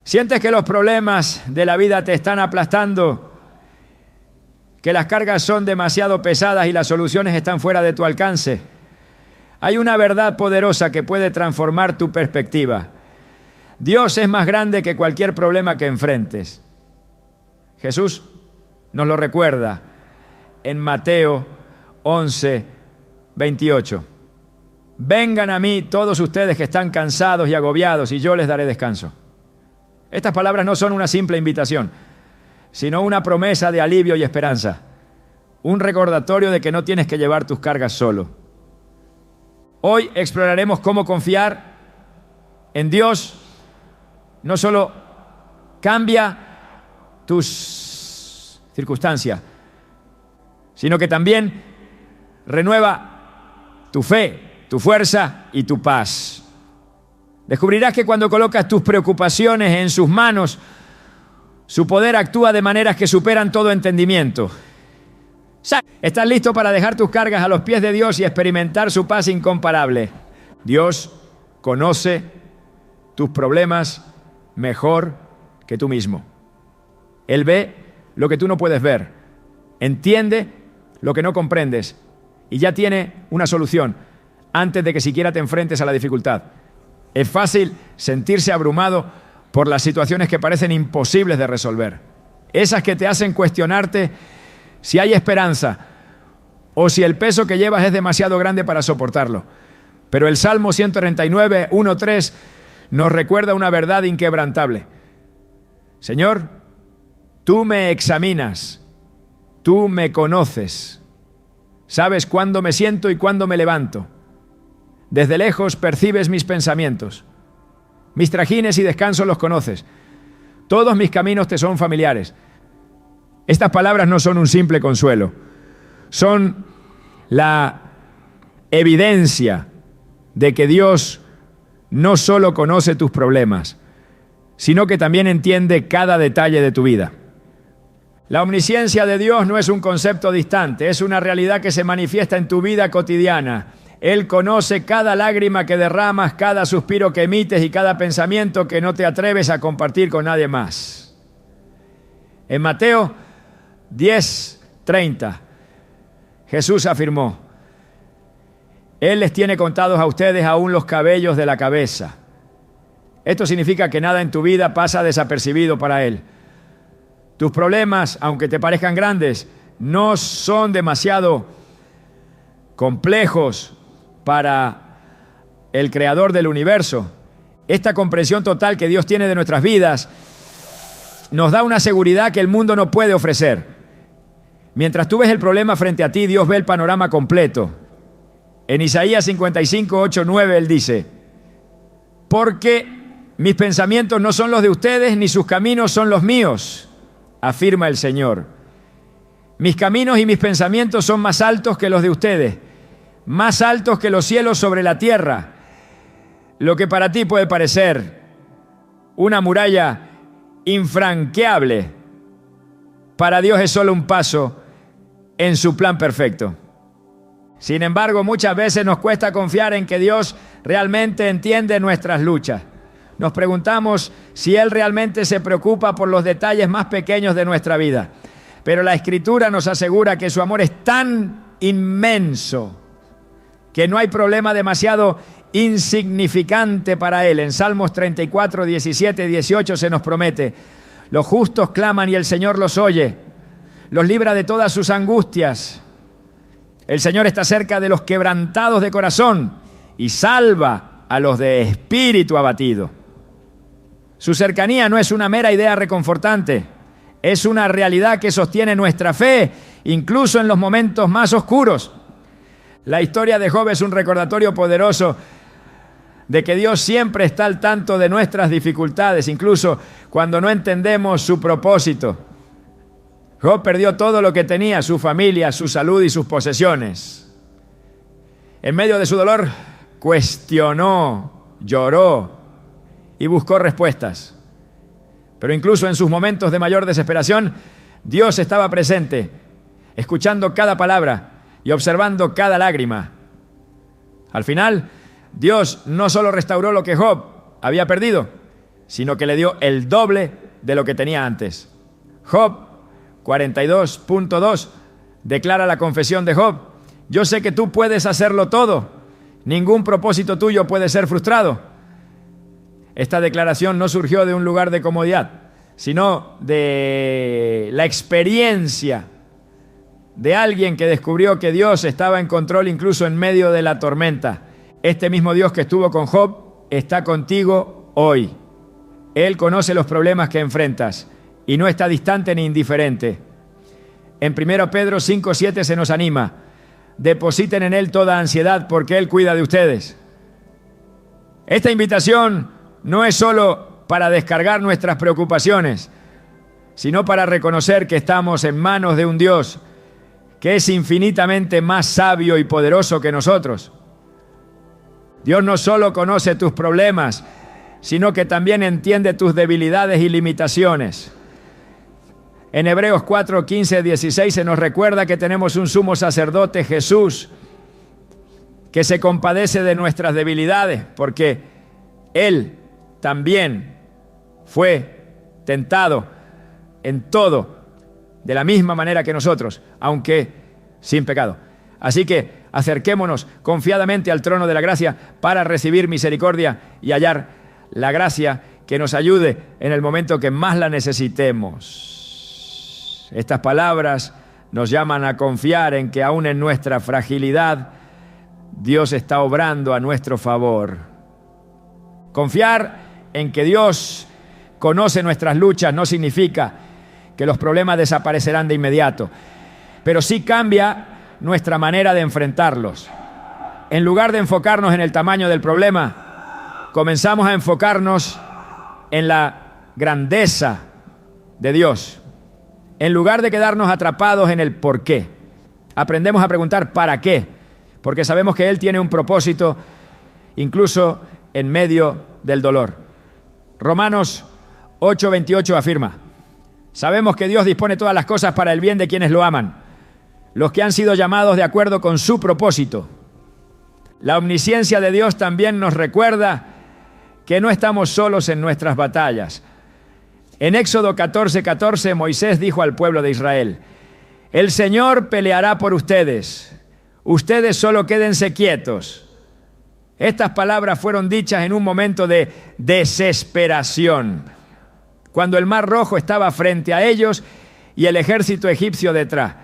¿Sientes que los problemas de la vida te están aplastando? ¿Que las cargas son demasiado pesadas y las soluciones están fuera de tu alcance? Hay una verdad poderosa que puede transformar tu perspectiva. Dios es más grande que cualquier problema que enfrentes. Jesús nos lo recuerda en Mateo 11:28. Vengan a mí todos ustedes que están cansados y agobiados y yo les daré descanso. Estas palabras no son una simple invitación, sino una promesa de alivio y esperanza. Un recordatorio de que no tienes que llevar tus cargas solo. Hoy exploraremos cómo confiar en Dios no solo cambia tus circunstancias, sino que también renueva tu fe, tu fuerza y tu paz. Descubrirás que cuando colocas tus preocupaciones en sus manos, su poder actúa de maneras que superan todo entendimiento. ¿Estás listo para dejar tus cargas a los pies de Dios y experimentar su paz incomparable? Dios conoce tus problemas mejor que tú mismo. Él ve lo que tú no puedes ver, entiende lo que no comprendes y ya tiene una solución antes de que siquiera te enfrentes a la dificultad. Es fácil sentirse abrumado por las situaciones que parecen imposibles de resolver. Esas que te hacen cuestionarte si hay esperanza o si el peso que llevas es demasiado grande para soportarlo. Pero el Salmo 139, 1-3 nos recuerda una verdad inquebrantable. Señor, tú me examinas, tú me conoces, sabes cuándo me siento y cuándo me levanto. Desde lejos percibes mis pensamientos. Mis trajines y descansos los conoces. Todos mis caminos te son familiares. Estas palabras no son un simple consuelo. Son la evidencia de que Dios no solo conoce tus problemas, sino que también entiende cada detalle de tu vida. La omnisciencia de Dios no es un concepto distante, es una realidad que se manifiesta en tu vida cotidiana. Él conoce cada lágrima que derramas, cada suspiro que emites y cada pensamiento que no te atreves a compartir con nadie más. En Mateo 10:30, Jesús afirmó: Él les tiene contados a ustedes aún los cabellos de la cabeza. Esto significa que nada en tu vida pasa desapercibido para Él. Tus problemas, aunque te parezcan grandes, no son demasiado complejos para el Creador del universo. Esta comprensión total que Dios tiene de nuestras vidas nos da una seguridad que el mundo no puede ofrecer. Mientras tú ves el problema frente a ti, Dios ve el panorama completo. En Isaías 55, 8, 9, Él dice: porque mis pensamientos no son los de ustedes, ni sus caminos son los míos, afirma el Señor. Mis caminos y mis pensamientos son más altos que los de ustedes, más altos que los cielos sobre la tierra. Lo que para ti puede parecer una muralla infranqueable, para Dios es solo un paso en su plan perfecto. Sin embargo, muchas veces nos cuesta confiar en que Dios realmente entiende nuestras luchas. Nos preguntamos si Él realmente se preocupa por los detalles más pequeños de nuestra vida. Pero la Escritura nos asegura que su amor es tan inmenso que no hay problema demasiado insignificante para Él. En Salmos 34, 17, 18 se nos promete: los justos claman y el Señor los oye, los libra de todas sus angustias. El Señor está cerca de los quebrantados de corazón y salva a los de espíritu abatido. Su cercanía no es una mera idea reconfortante, es una realidad que sostiene nuestra fe, incluso en los momentos más oscuros. La historia de Job es un recordatorio poderoso de que Dios siempre está al tanto de nuestras dificultades, incluso cuando no entendemos su propósito. Job perdió todo lo que tenía: su familia, su salud y sus posesiones. En medio de su dolor, cuestionó, lloró y buscó respuestas. Pero incluso en sus momentos de mayor desesperación, Dios estaba presente, escuchando cada palabra y observando cada lágrima. Al final, Dios no solo restauró lo que Job había perdido, sino que le dio el doble de lo que tenía antes. Job 42.2 declara la confesión de Job: yo sé que tú puedes hacerlo todo, ningún propósito tuyo puede ser frustrado. Esta declaración no surgió de un lugar de comodidad, sino de la experiencia de alguien que descubrió que Dios estaba en control incluso en medio de la tormenta. Este mismo Dios que estuvo con Job está contigo hoy. Él conoce los problemas que enfrentas y no está distante ni indiferente. En 1 Pedro 5:7 se nos anima: depositen en Él toda ansiedad porque Él cuida de ustedes. Esta invitación no es solo para descargar nuestras preocupaciones, sino para reconocer que estamos en manos de un Dios que es infinitamente más sabio y poderoso que nosotros. Dios no solo conoce tus problemas, sino que también entiende tus debilidades y limitaciones. En Hebreos 4, 15, 16 se nos recuerda que tenemos un sumo sacerdote, Jesús, que se compadece de nuestras debilidades, porque Él también fue tentado en todo, de la misma manera que nosotros, aunque sin pecado. Así que acerquémonos confiadamente al trono de la gracia para recibir misericordia y hallar la gracia que nos ayude en el momento que más la necesitemos. Estas palabras nos llaman a confiar en que aún en nuestra fragilidad, Dios está obrando a nuestro favor. Confiar en que Dios conoce nuestras luchas no significa que los problemas desaparecerán de inmediato, pero sí cambia nuestra manera de enfrentarlos. En lugar de enfocarnos en el tamaño del problema, comenzamos a enfocarnos en la grandeza de Dios. En lugar de quedarnos atrapados en el por qué, aprendemos a preguntar ¿para qué? Porque sabemos que Él tiene un propósito incluso en medio del dolor. Romanos 8:28 afirma: sabemos que Dios dispone todas las cosas para el bien de quienes lo aman, los que han sido llamados de acuerdo con su propósito. La omnisciencia de Dios también nos recuerda que no estamos solos en nuestras batallas. En Éxodo 14:14 Moisés dijo al pueblo de Israel: el Señor peleará por ustedes, ustedes solo quédense quietos. Estas palabras fueron dichas en un momento de desesperación, cuando el Mar Rojo estaba frente a ellos y el ejército egipcio detrás.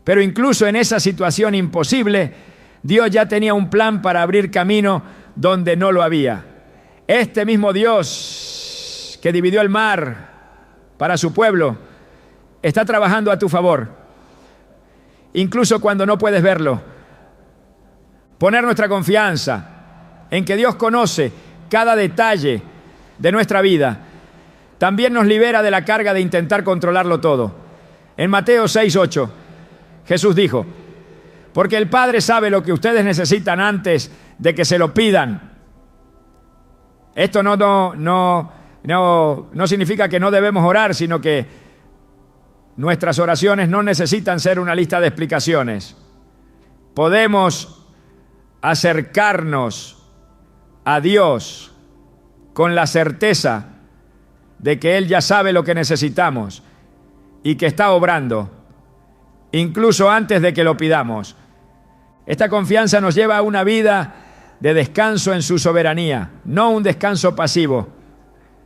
Pero incluso en esa situación imposible, Dios ya tenía un plan para abrir camino donde no lo había. Este mismo Dios que dividió el mar para su pueblo está trabajando a tu favor, incluso cuando no puedes verlo. Poner nuestra confianza en que Dios conoce cada detalle de nuestra vida también nos libera de la carga de intentar controlarlo todo. En Mateo 6:8 Jesús dijo: porque el Padre sabe lo que ustedes necesitan antes de que se lo pidan. Esto no significa que no debemos orar, sino que nuestras oraciones no necesitan ser una lista de explicaciones. Podemos acercarnos a Dios con la certeza de que Él ya sabe lo que necesitamos y que está obrando, incluso antes de que lo pidamos. Esta confianza nos lleva a una vida de descanso en su soberanía, no un descanso pasivo,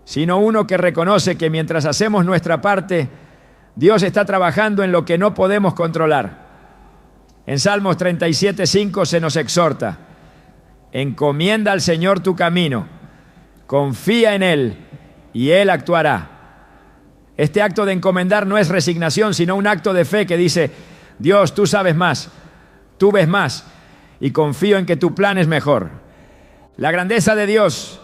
sino uno que reconoce que mientras hacemos nuestra parte, Dios está trabajando en lo que no podemos controlar. En Salmos 37:5 se nos exhorta: encomienda al Señor tu camino, confía en Él y Él actuará. Este acto de encomendar no es resignación, sino un acto de fe que dice: Dios, tú sabes más, tú ves más y confío en que tu plan es mejor. La grandeza de Dios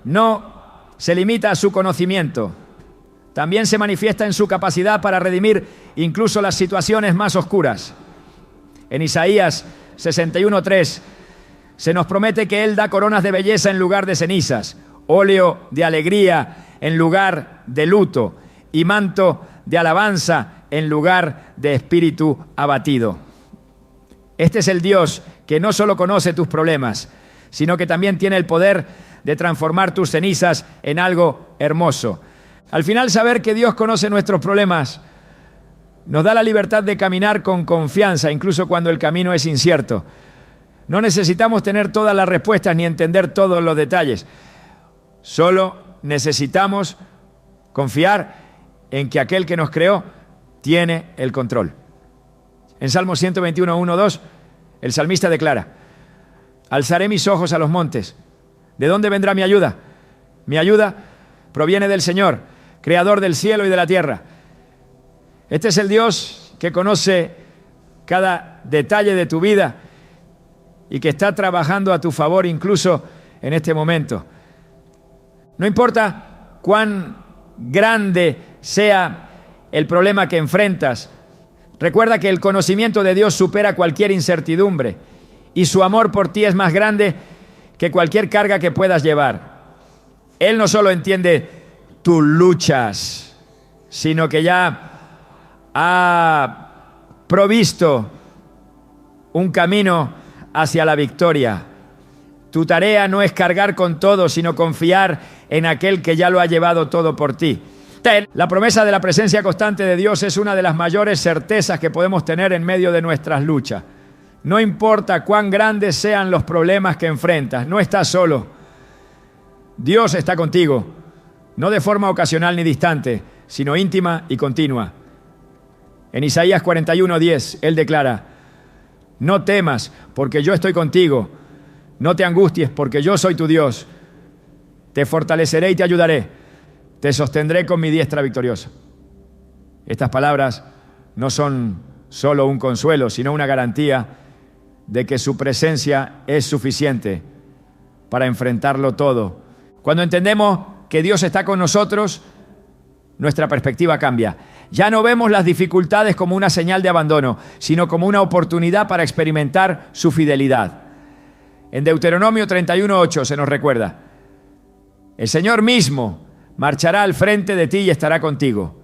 no se limita a su conocimiento, también se manifiesta en su capacidad para redimir incluso las situaciones más oscuras. En Isaías 61:3 se nos promete que Él da coronas de belleza en lugar de cenizas, óleo de alegría en lugar de luto y manto de alabanza en lugar de espíritu abatido. Este es el Dios que no solo conoce tus problemas, sino que también tiene el poder de transformar tus cenizas en algo hermoso. Al final, saber que Dios conoce nuestros problemas nos da la libertad de caminar con confianza, incluso cuando el camino es incierto. No necesitamos tener todas las respuestas ni entender todos los detalles. Solo necesitamos confiar en que aquel que nos creó tiene el control. En Salmo 121, 1, 2, el salmista declara: alzaré mis ojos a los montes. ¿De dónde vendrá mi ayuda? Mi ayuda proviene del Señor, creador del cielo y de la tierra. Este es el Dios que conoce cada detalle de tu vida y que está trabajando a tu favor incluso en este momento. No importa cuán grande sea el problema que enfrentas, recuerda que el conocimiento de Dios supera cualquier incertidumbre y su amor por ti es más grande que cualquier carga que puedas llevar. Él no solo entiende tus luchas, sino que ya ha provisto un camino hacia la victoria. Tu tarea no es cargar con todo, sino confiar en aquel que ya lo ha llevado todo por ti. La promesa de la presencia constante de Dios es una de las mayores certezas que podemos tener en medio de nuestras luchas. No importa cuán grandes sean los problemas que enfrentas, no estás solo. Dios está contigo, no de forma ocasional ni distante, sino íntima y continua. En Isaías 41:10, Él declara: no temas, porque yo estoy contigo. No te angusties, porque yo soy tu Dios. Te fortaleceré y te ayudaré. Te sostendré con mi diestra victoriosa. Estas palabras no son solo un consuelo, sino una garantía de que su presencia es suficiente para enfrentarlo todo. Cuando entendemos que Dios está con nosotros, nuestra perspectiva cambia. Ya no vemos las dificultades como una señal de abandono, sino como una oportunidad para experimentar su fidelidad. En Deuteronomio 31:8 se nos recuerda: el Señor mismo marchará al frente de ti y estará contigo.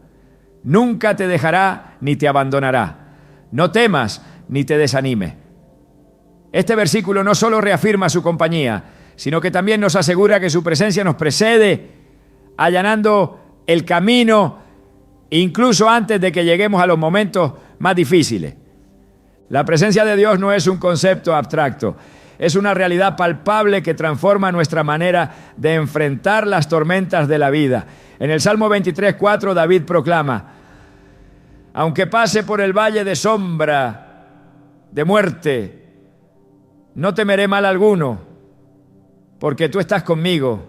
Nunca te dejará ni te abandonará. No temas ni te desanimes. Este versículo no solo reafirma su compañía, sino que también nos asegura que su presencia nos precede, allanando el camino incluso antes de que lleguemos a los momentos más difíciles. La presencia de Dios no es un concepto abstracto, es una realidad palpable que transforma nuestra manera de enfrentar las tormentas de la vida. En el Salmo 23:4 David proclama: aunque pase por el valle de sombra de muerte, no temeré mal alguno, porque tú estás conmigo.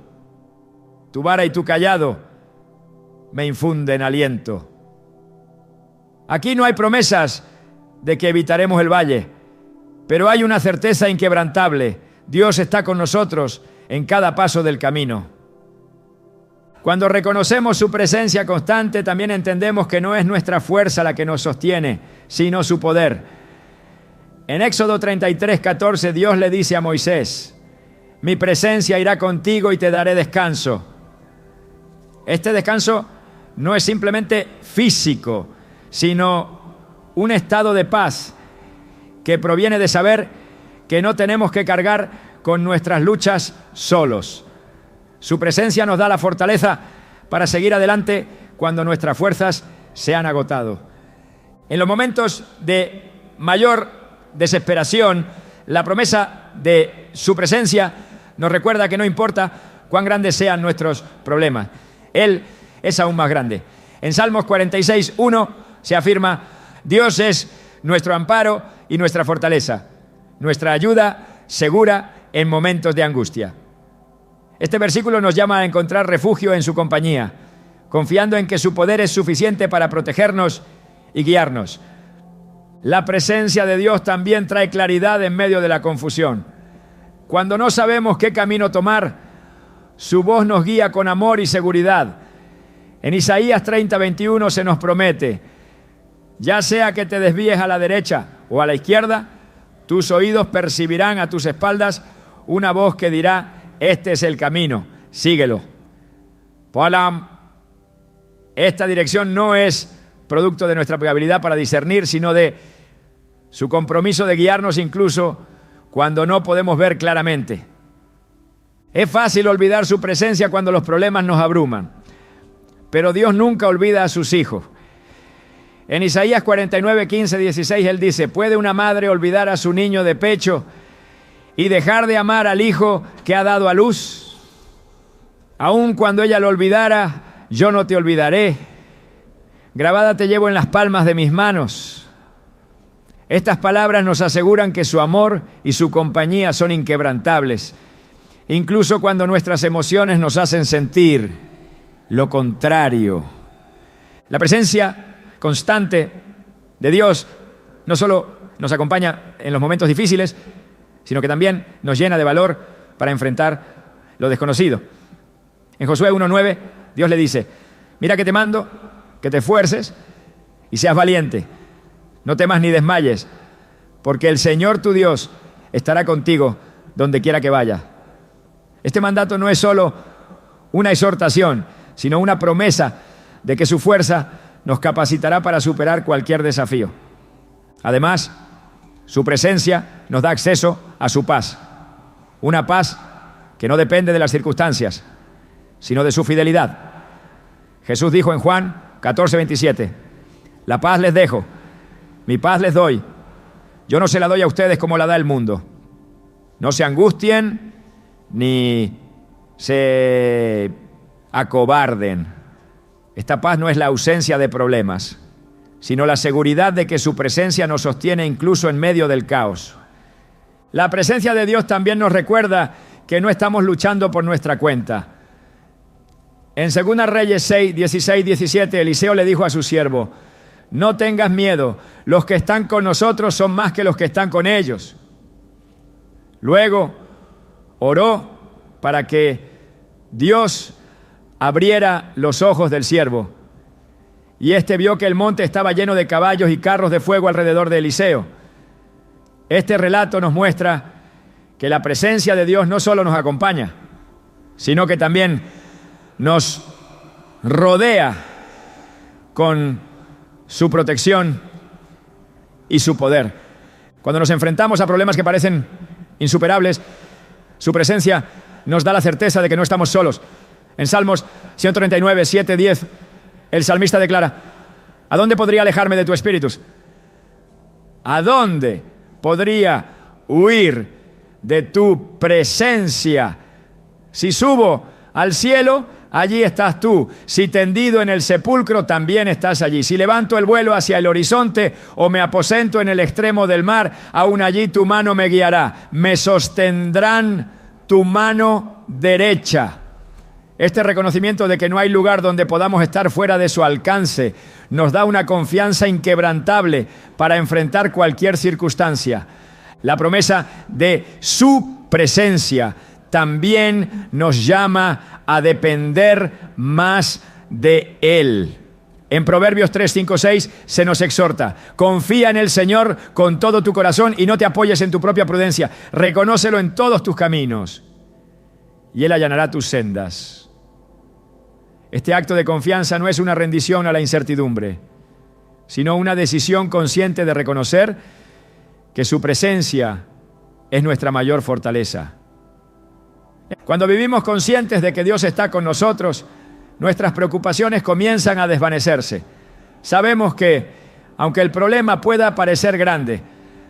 Tu vara y tu cayado me infunden aliento. Aquí no hay promesas de que evitaremos el valle, pero hay una certeza inquebrantable: Dios está con nosotros en cada paso del camino. Cuando reconocemos su presencia constante, también entendemos que no es nuestra fuerza la que nos sostiene, sino su poder. En Éxodo 33:14, Dios le dice a Moisés: mi presencia irá contigo y te daré descanso. Este descanso no es simplemente físico, sino un estado de paz que proviene de saber que no tenemos que cargar con nuestras luchas solos. Su presencia nos da la fortaleza para seguir adelante cuando nuestras fuerzas se han agotado. En los momentos de mayor desesperación, la promesa de su presencia nos recuerda que no importa cuán grandes sean nuestros problemas, Él es aún más grande. En Salmos 46:1 se afirma: Dios es nuestro amparo y nuestra fortaleza, nuestra ayuda segura en momentos de angustia. Este versículo nos llama a encontrar refugio en su compañía, confiando en que su poder es suficiente para protegernos y guiarnos. La presencia de Dios también trae claridad en medio de la confusión. Cuando no sabemos qué camino tomar, su voz nos guía con amor y seguridad. En Isaías 30:21 se nos promete: ya sea que te desvíes a la derecha o a la izquierda, tus oídos percibirán a tus espaldas una voz que dirá: este es el camino, síguelo. Esta dirección no es producto de nuestra habilidad para discernir, sino de su compromiso de guiarnos incluso cuando no podemos ver claramente. Es fácil olvidar su presencia cuando los problemas nos abruman, pero Dios nunca olvida a sus hijos. En Isaías 49, 15, 16, Él dice: ¿puede una madre olvidar a su niño de pecho y dejar de amar al hijo que ha dado a luz? Aun cuando ella lo olvidara, yo no te olvidaré. Grabada te llevo en las palmas de mis manos. Estas palabras nos aseguran que su amor y su compañía son inquebrantables, incluso cuando nuestras emociones nos hacen sentir lo contrario. La presencia constante de Dios no solo nos acompaña en los momentos difíciles, sino que también nos llena de valor para enfrentar lo desconocido. En Josué 1:9, Dios le dice: mira que te mando, que te esfuerces y seas valiente. No temas ni desmayes, porque el Señor tu Dios estará contigo donde quiera que vayas. Este mandato no es solo una exhortación, sino una promesa de que su fuerza nos capacitará para superar cualquier desafío. Además, su presencia nos da acceso a su paz. Una paz que no depende de las circunstancias, sino de su fidelidad. Jesús dijo en Juan 14:27: la paz les dejo, mi paz les doy. Yo no se la doy a ustedes como la da el mundo. No se angustien ni se acobarden. Esta paz no es la ausencia de problemas, sino la seguridad de que su presencia nos sostiene incluso en medio del caos. La presencia de Dios también nos recuerda que no estamos luchando por nuestra cuenta. En 2 Reyes 6, 16, 17, Eliseo le dijo a su siervo: no tengas miedo, los que están con nosotros son más que los que están con ellos. Luego oró para que Dios abriera los ojos del siervo, y éste vio que el monte estaba lleno de caballos y carros de fuego alrededor de Eliseo. Este relato nos muestra que la presencia de Dios no solo nos acompaña, sino que también nos rodea con su protección y su poder. Cuando nos enfrentamos a problemas que parecen insuperables, su presencia nos da la certeza de que no estamos solos. En Salmos 139, 7, 10, el salmista declara: ¿a dónde podría alejarme de tu espíritu? ¿A dónde podría huir de tu presencia? Si subo al cielo, allí estás tú. Si tendido en el sepulcro, también estás allí. Si levanto el vuelo hacia el horizonte o me aposento en el extremo del mar, aún allí tu mano me guiará. Me sostendrán tu mano derecha. Este reconocimiento de que no hay lugar donde podamos estar fuera de su alcance nos da una confianza inquebrantable para enfrentar cualquier circunstancia. La promesa de su presencia también nos llama a depender más de Él. En Proverbios 3, 5, 6 se nos exhorta: confía en el Señor con todo tu corazón y no te apoyes en tu propia prudencia. Reconócelo en todos tus caminos y Él allanará tus sendas. Este acto de confianza no es una rendición a la incertidumbre, sino una decisión consciente de reconocer que su presencia es nuestra mayor fortaleza. Cuando vivimos conscientes de que Dios está con nosotros, nuestras preocupaciones comienzan a desvanecerse. Sabemos que, aunque el problema pueda parecer grande,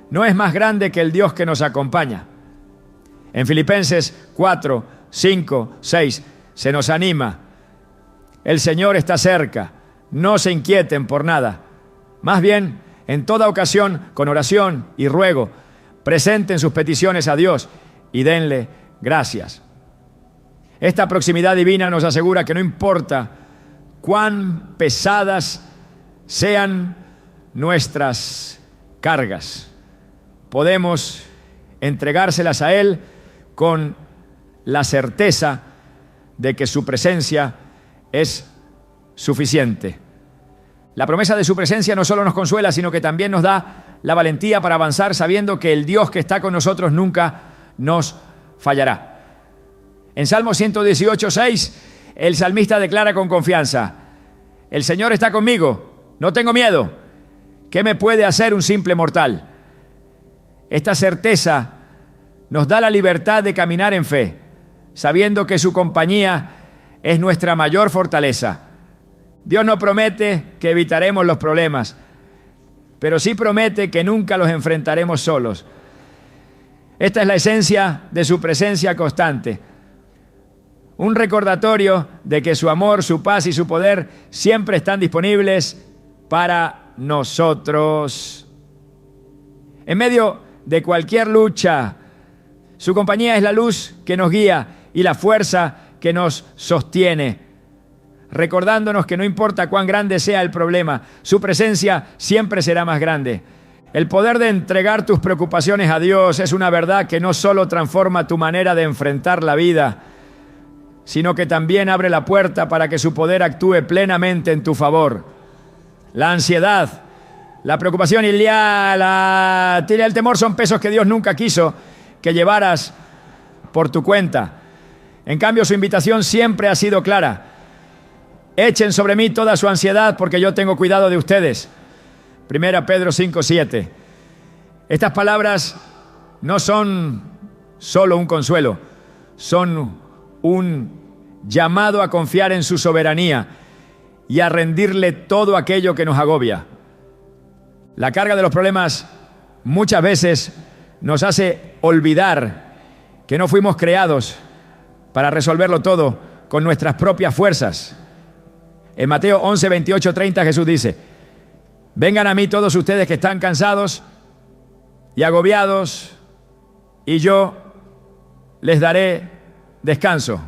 no es más grande que el Dios que nos acompaña. En Filipenses 4, 5, 6 se nos anima: el Señor está cerca, no se inquieten por nada. Más bien, en toda ocasión, con oración y ruego, presenten sus peticiones a Dios y denle gracias. Esta proximidad divina nos asegura que no importa cuán pesadas sean nuestras cargas, podemos entregárselas a Él con la certeza de que su presencia es suficiente. La promesa de su presencia no solo nos consuela, sino que también nos da la valentía para avanzar sabiendo que el Dios que está con nosotros nunca nos fallará. En Salmo 118, 6, el salmista declara con confianza: el Señor está conmigo, no tengo miedo. ¿Qué me puede hacer un simple mortal? Esta certeza nos da la libertad de caminar en fe, sabiendo que su compañía es nuestra mayor fortaleza. Dios no promete que evitaremos los problemas, pero sí promete que nunca los enfrentaremos solos. Esta es la esencia de su presencia constante. Un recordatorio de que su amor, su paz y su poder siempre están disponibles para nosotros. En medio de cualquier lucha, su compañía es la luz que nos guía y la fuerza que nos sostiene, recordándonos que no importa cuán grande sea el problema, su presencia siempre será más grande. El poder de entregar tus preocupaciones a Dios es una verdad que no solo transforma tu manera de enfrentar la vida, sino que también abre la puerta para que su poder actúe plenamente en tu favor. La ansiedad, la preocupación y el temor son pesos que Dios nunca quiso que llevaras por tu cuenta. En cambio, su invitación siempre ha sido clara. Echen sobre mí toda su ansiedad porque yo tengo cuidado de ustedes. 1 Pedro 5:7. Estas palabras no son solo un consuelo, son un llamado a confiar en su soberanía y a rendirle todo aquello que nos agobia. La carga de los problemas muchas veces nos hace olvidar que no fuimos creados para resolverlo todo con nuestras propias fuerzas. En Mateo 11, 28, 30 Jesús dice: vengan a mí todos ustedes que están cansados y agobiados, y yo les daré descanso.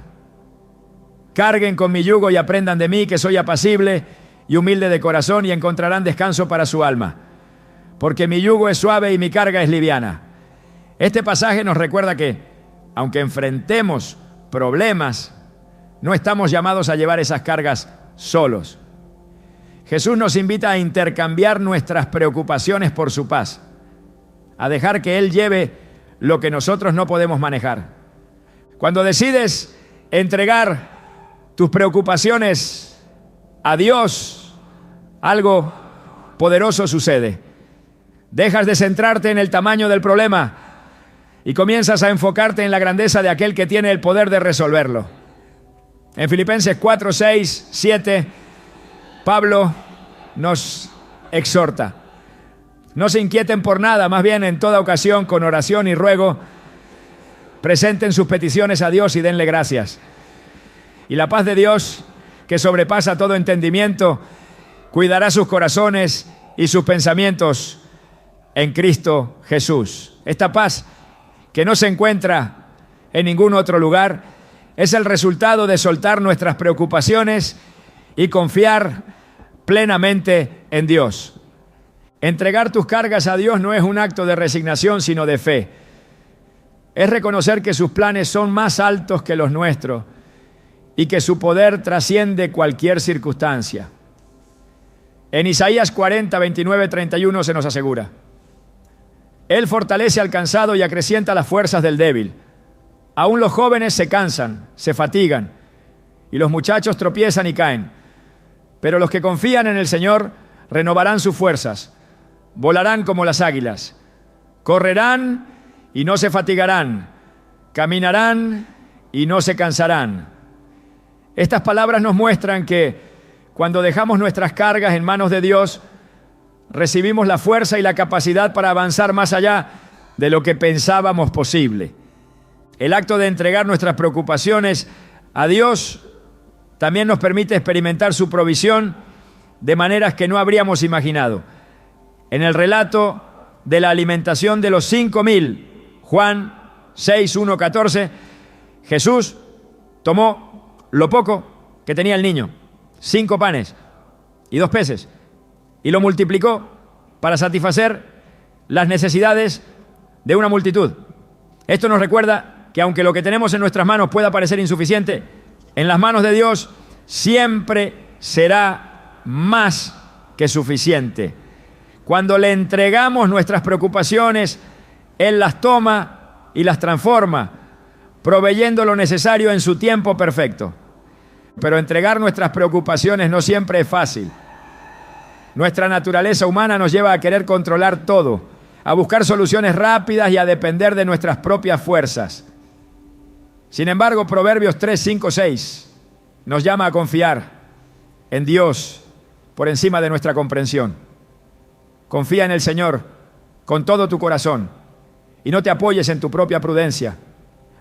Carguen con mi yugo y aprendan de mí, que soy apacible y humilde de corazón, y encontrarán descanso para su alma. Porque mi yugo es suave y mi carga es liviana. Este pasaje nos recuerda que, aunque enfrentemos problemas, no estamos llamados a llevar esas cargas solos. Jesús nos invita a intercambiar nuestras preocupaciones por su paz, a dejar que Él lleve lo que nosotros no podemos manejar. Cuando decides entregar tus preocupaciones a Dios, algo poderoso sucede. Dejas de centrarte en el tamaño del problema y comienzas a enfocarte en la grandeza de aquel que tiene el poder de resolverlo. En Filipenses 4, 6, 7, Pablo nos exhorta: no se inquieten por nada, más bien en toda ocasión, con oración y ruego, presenten sus peticiones a Dios y denle gracias. Y la paz de Dios, que sobrepasa todo entendimiento, cuidará sus corazones y sus pensamientos en Cristo Jesús. Esta paz, que no se encuentra en ningún otro lugar, es el resultado de soltar nuestras preocupaciones y confiar plenamente en Dios. Entregar tus cargas a Dios no es un acto de resignación, sino de fe. Es reconocer que sus planes son más altos que los nuestros y que su poder trasciende cualquier circunstancia. En Isaías 40, 29, 31 se nos asegura: Él fortalece al cansado y acrecienta las fuerzas del débil. Aún los jóvenes se cansan, se fatigan, y los muchachos tropiezan y caen. Pero los que confían en el Señor renovarán sus fuerzas, volarán como las águilas, correrán y no se fatigarán, caminarán y no se cansarán. Estas palabras nos muestran que cuando dejamos nuestras cargas en manos de Dios, recibimos la fuerza y la capacidad para avanzar más allá de lo que pensábamos posible. El acto de entregar nuestras preocupaciones a Dios también nos permite experimentar su provisión de maneras que no habríamos imaginado. En el relato de la alimentación de los 5,000, Juan 6, 1, 14, Jesús tomó lo poco que tenía el niño, 5 panes y 2 peces, y lo multiplicó para satisfacer las necesidades de una multitud. Esto nos recuerda que aunque lo que tenemos en nuestras manos pueda parecer insuficiente, en las manos de Dios siempre será más que suficiente. Cuando le entregamos nuestras preocupaciones, Él las toma y las transforma, proveyendo lo necesario en su tiempo perfecto. Pero entregar nuestras preocupaciones no siempre es fácil. Nuestra naturaleza humana nos lleva a querer controlar todo, a buscar soluciones rápidas y a depender de nuestras propias fuerzas. Sin embargo, Proverbios 3, 5, 6 nos llama a confiar en Dios por encima de nuestra comprensión. Confía en el Señor con todo tu corazón y no te apoyes en tu propia prudencia.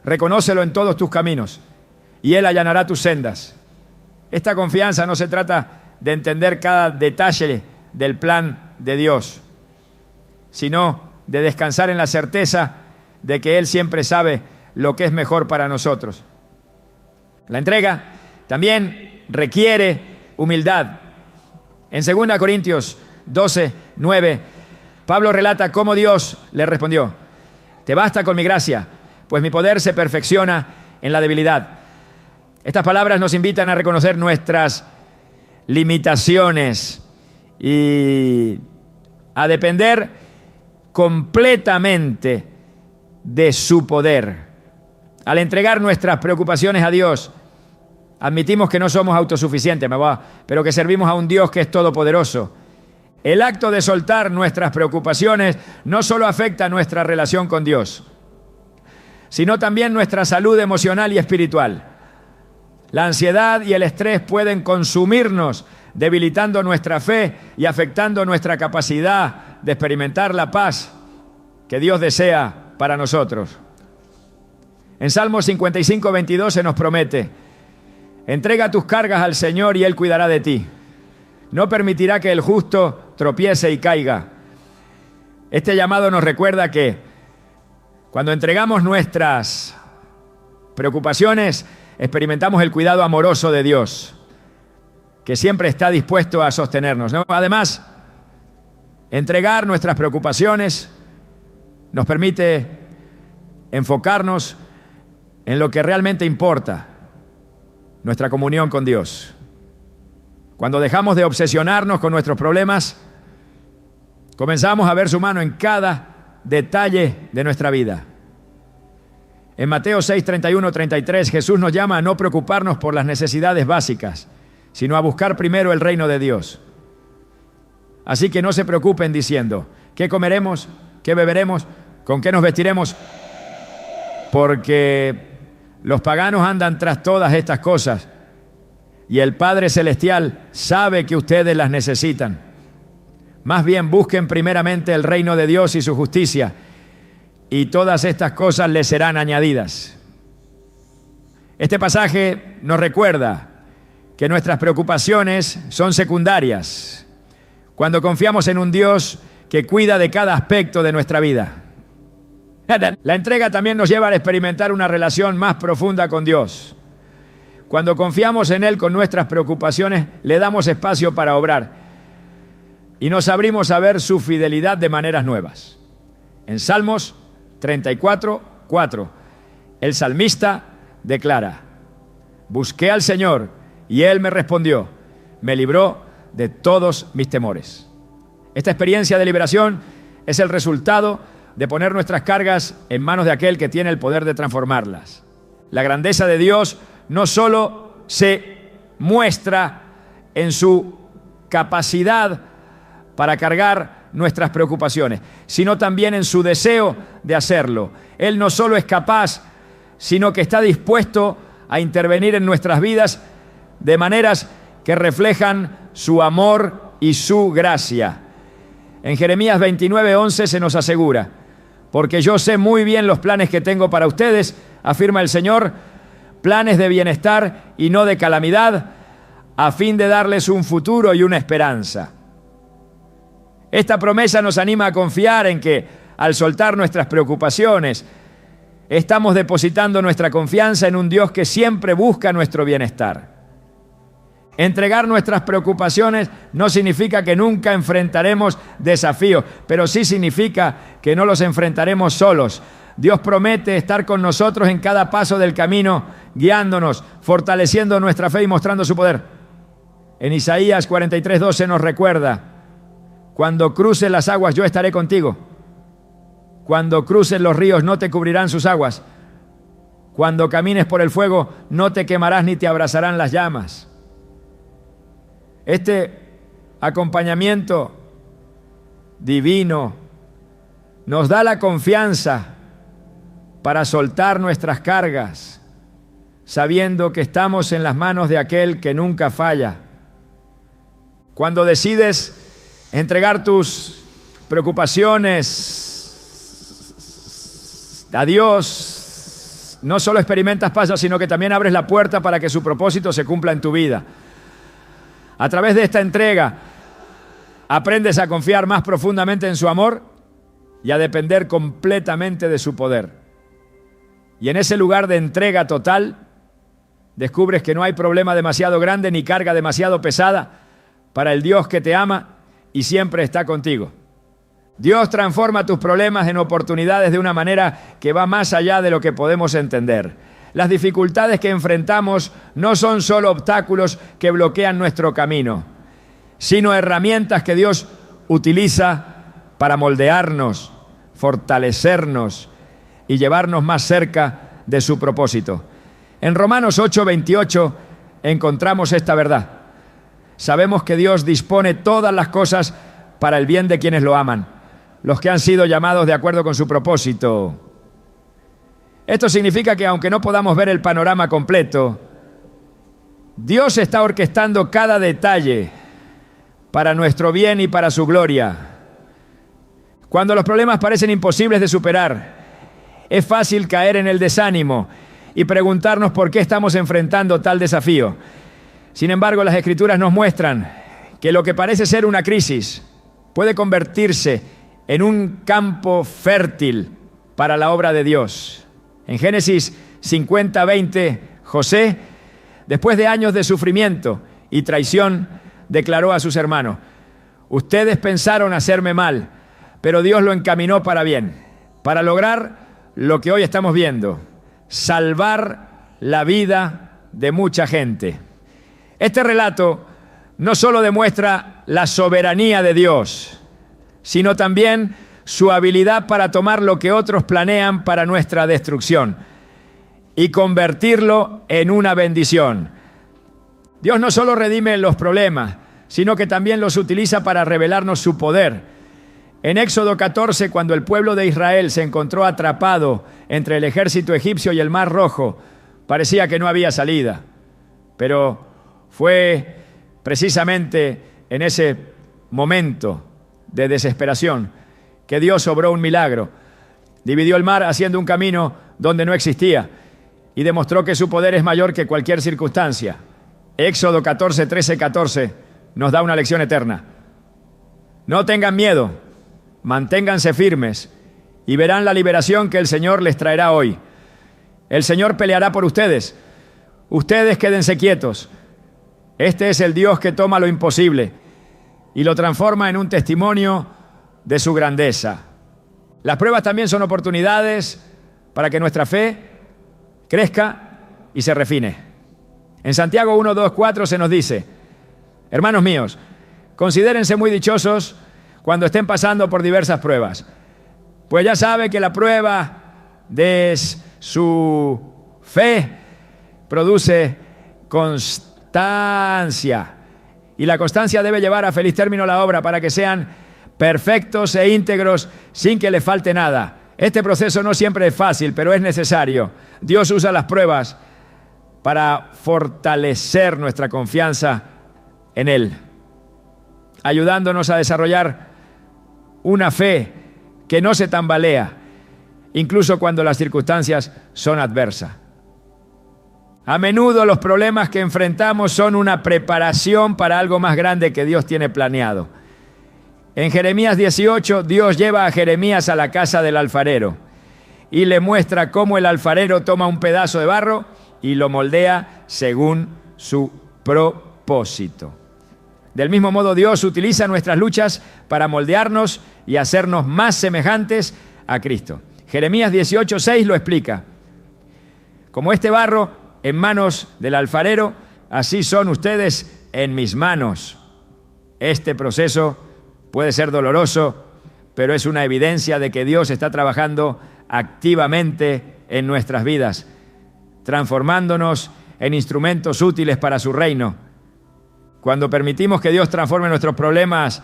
Reconócelo en todos tus caminos y Él allanará tus sendas. Esta confianza no se trata de entender cada detalle del plan de Dios, sino de descansar en la certeza de que Él siempre sabe lo que es mejor para nosotros. La entrega también requiere humildad. En 2 Corintios 12, 9, Pablo relata cómo Dios le respondió: te basta con mi gracia, pues mi poder se perfecciona en la debilidad. Estas palabras nos invitan a reconocer nuestras limitaciones y a depender completamente de su poder. Al entregar nuestras preocupaciones a Dios, admitimos que no somos autosuficientes, pero que servimos a un Dios que es todopoderoso. El acto de soltar nuestras preocupaciones no solo afecta nuestra relación con Dios, sino también nuestra salud emocional y espiritual. La ansiedad y el estrés pueden consumirnos, debilitando nuestra fe y afectando nuestra capacidad de experimentar la paz que Dios desea para nosotros. En Salmos 55, 22 se nos promete: entrega tus cargas al Señor y Él cuidará de ti. No permitirá que el justo tropiece y caiga. Este llamado nos recuerda que cuando entregamos nuestras preocupaciones, experimentamos el cuidado amoroso de Dios, que siempre está dispuesto a sostenernos, ¿no? Además, entregar nuestras preocupaciones nos permite enfocarnos en lo que realmente importa, nuestra comunión con Dios. Cuando dejamos de obsesionarnos con nuestros problemas, comenzamos a ver su mano en cada detalle de nuestra vida. En Mateo 6, 31, 33, Jesús nos llama a no preocuparnos por las necesidades básicas, sino a buscar primero el reino de Dios. Así que no se preocupen diciendo: ¿qué comeremos? ¿Qué beberemos? ¿Con qué nos vestiremos? Porque los paganos andan tras todas estas cosas y el Padre Celestial sabe que ustedes las necesitan. Más bien busquen primeramente el reino de Dios y su justicia, y todas estas cosas les serán añadidas. Este pasaje nos recuerda que nuestras preocupaciones son secundarias cuando confiamos en un Dios que cuida de cada aspecto de nuestra vida. La entrega también nos lleva a experimentar una relación más profunda con Dios. Cuando confiamos en Él con nuestras preocupaciones, le damos espacio para obrar y nos abrimos a ver su fidelidad de maneras nuevas. En Salmos 34, 4, el salmista declara: busqué al Señor y Él me respondió, me libró de todos mis temores. Esta experiencia de liberación es el resultado de poner nuestras cargas en manos de aquel que tiene el poder de transformarlas. La grandeza de Dios no solo se muestra en su capacidad para cargar nuestras preocupaciones, sino también en su deseo de hacerlo. Él no solo es capaz, sino que está dispuesto a intervenir en nuestras vidas de maneras que reflejan su amor y su gracia. En Jeremías 29:11 se nos asegura: porque yo sé muy bien los planes que tengo para ustedes, afirma el Señor, planes de bienestar y no de calamidad, a fin de darles un futuro y una esperanza. Esta promesa nos anima a confiar en que, al soltar nuestras preocupaciones, estamos depositando nuestra confianza en un Dios que siempre busca nuestro bienestar. Entregar nuestras preocupaciones no significa que nunca enfrentaremos desafíos, pero sí significa que no los enfrentaremos solos. Dios promete estar con nosotros en cada paso del camino, guiándonos, fortaleciendo nuestra fe y mostrando su poder. En Isaías 43:12 nos recuerda: cuando cruces las aguas, yo estaré contigo. Cuando cruces los ríos, no te cubrirán sus aguas. Cuando camines por el fuego, no te quemarás ni te abrazarán las llamas. Este acompañamiento divino nos da la confianza para soltar nuestras cargas sabiendo que estamos en las manos de aquel que nunca falla. Cuando decides entregar tus preocupaciones a Dios, no solo experimentas paz, sino que también abres la puerta para que su propósito se cumpla en tu vida. A través de esta entrega, aprendes a confiar más profundamente en su amor y a depender completamente de su poder. Y en ese lugar de entrega total, descubres que no hay problema demasiado grande ni carga demasiado pesada para el Dios que te ama y siempre está contigo. Dios transforma tus problemas en oportunidades de una manera que va más allá de lo que podemos entender. Las dificultades que enfrentamos no son solo obstáculos que bloquean nuestro camino, sino herramientas que Dios utiliza para moldearnos, fortalecernos y llevarnos más cerca de su propósito. En Romanos 8:28 encontramos esta verdad. Sabemos que Dios dispone todas las cosas para el bien de quienes lo aman, los que han sido llamados de acuerdo con su propósito. Esto significa que aunque no podamos ver el panorama completo, Dios está orquestando cada detalle para nuestro bien y para su gloria. Cuando los problemas parecen imposibles de superar, es fácil caer en el desánimo y preguntarnos por qué estamos enfrentando tal desafío. Sin embargo, las Escrituras nos muestran que lo que parece ser una crisis puede convertirse en un campo fértil para la obra de Dios. En Génesis 50:20, José, después de años de sufrimiento y traición, declaró a sus hermanos: ustedes pensaron hacerme mal, pero Dios lo encaminó para bien, para lograr lo que hoy estamos viendo, salvar la vida de mucha gente. Este relato no solo demuestra la soberanía de Dios, sino también su habilidad para tomar lo que otros planean para nuestra destrucción y convertirlo en una bendición. Dios no solo redime los problemas, sino que también los utiliza para revelarnos su poder. En Éxodo 14, cuando el pueblo de Israel se encontró atrapado entre el ejército egipcio y el Mar Rojo, parecía que no había salida. Pero fue precisamente en ese momento de desesperación que Dios obró un milagro. Dividió el mar haciendo un camino donde no existía y demostró que su poder es mayor que cualquier circunstancia. Éxodo 14, 13, 14 nos da una lección eterna. No tengan miedo, manténganse firmes y verán la liberación que el Señor les traerá hoy. El Señor peleará por ustedes. Ustedes quédense quietos. Este es el Dios que toma lo imposible y lo transforma en un testimonio de su grandeza. Las pruebas también son oportunidades para que nuestra fe crezca y se refine. En Santiago 1, 2, 4 se nos dice: hermanos míos, considérense muy dichosos cuando estén pasando por diversas pruebas, pues ya sabe que la prueba de su fe produce constancia, y la constancia debe llevar a feliz término la obra para que sean perfectos e íntegros sin que les falte nada. Este proceso no siempre es fácil, pero es necesario. Dios usa las pruebas para fortalecer nuestra confianza en Él, ayudándonos a desarrollar una fe que no se tambalea, incluso cuando las circunstancias son adversas. A menudo los problemas que enfrentamos son una preparación para algo más grande que Dios tiene planeado. En Jeremías 18, Dios lleva a Jeremías a la casa del alfarero y le muestra cómo el alfarero toma un pedazo de barro y lo moldea según su propósito. Del mismo modo, Dios utiliza nuestras luchas para moldearnos y hacernos más semejantes a Cristo. Jeremías 18:6 lo explica: como este barro en manos del alfarero, así son ustedes en mis manos. Este proceso puede ser doloroso, pero es una evidencia de que Dios está trabajando activamente en nuestras vidas, transformándonos en instrumentos útiles para su reino. Cuando permitimos que Dios transforme nuestros problemas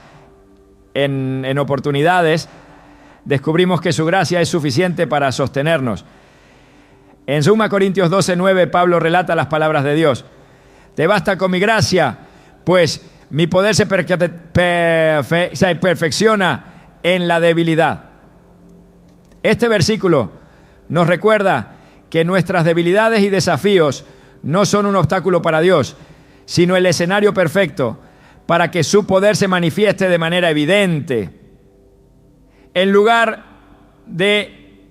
en oportunidades, descubrimos que su gracia es suficiente para sostenernos. En 2 Corintios 12:9, Pablo relata las palabras de Dios. Te basta con mi gracia, pues mi poder se perfecciona en la debilidad. Este versículo nos recuerda que nuestras debilidades y desafíos no son un obstáculo para Dios, sino el escenario perfecto para que su poder se manifieste de manera evidente. En lugar de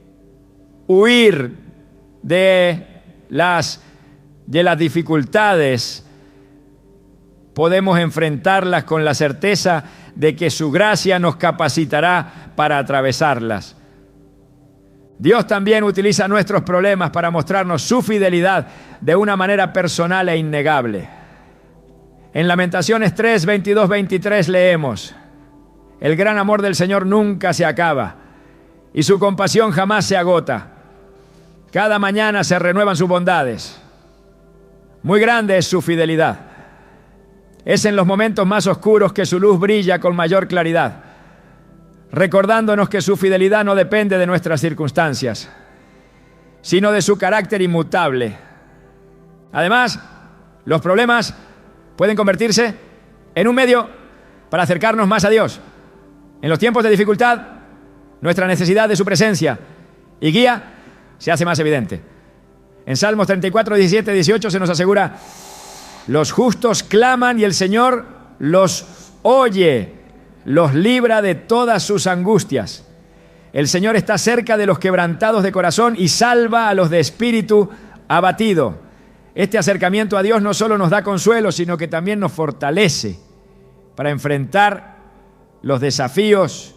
huir de las dificultades, podemos enfrentarlas con la certeza de que su gracia nos capacitará para atravesarlas. Dios también utiliza nuestros problemas para mostrarnos su fidelidad de una manera personal e innegable. En Lamentaciones 3, 22, 23 leemos: el gran amor del Señor nunca se acaba y su compasión jamás se agota. Cada mañana se renuevan sus bondades. Muy grande es su fidelidad. Es en los momentos más oscuros que su luz brilla con mayor claridad, recordándonos que su fidelidad no depende de nuestras circunstancias, sino de su carácter inmutable. Además, los problemas pueden convertirse en un medio para acercarnos más a Dios. En los tiempos de dificultad, nuestra necesidad de su presencia y guía se hace más evidente. En Salmos 34, 17, 18 se nos asegura: los justos claman y el Señor los oye, los libra de todas sus angustias. El Señor está cerca de los quebrantados de corazón y salva a los de espíritu abatido. Este acercamiento a Dios no solo nos da consuelo, sino que también nos fortalece para enfrentar los desafíos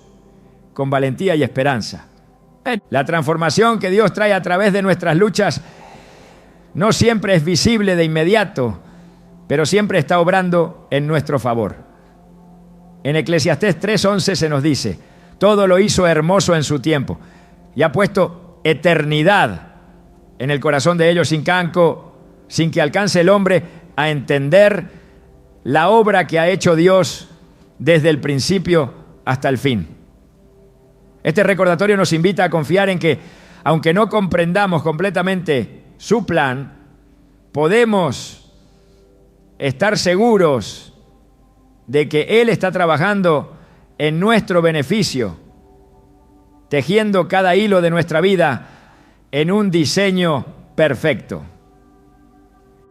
con valentía y esperanza. La transformación que Dios trae a través de nuestras luchas no siempre es visible de inmediato, pero siempre está obrando en nuestro favor. En Eclesiastés 3:11 se nos dice: todo lo hizo hermoso en su tiempo y ha puesto eternidad en el corazón de ellos sin que alcance el hombre a entender la obra que ha hecho Dios desde el principio hasta el fin. Este recordatorio nos invita a confiar en que, aunque no comprendamos completamente su plan, podemos estar seguros de que Él está trabajando en nuestro beneficio, tejiendo cada hilo de nuestra vida en un diseño perfecto.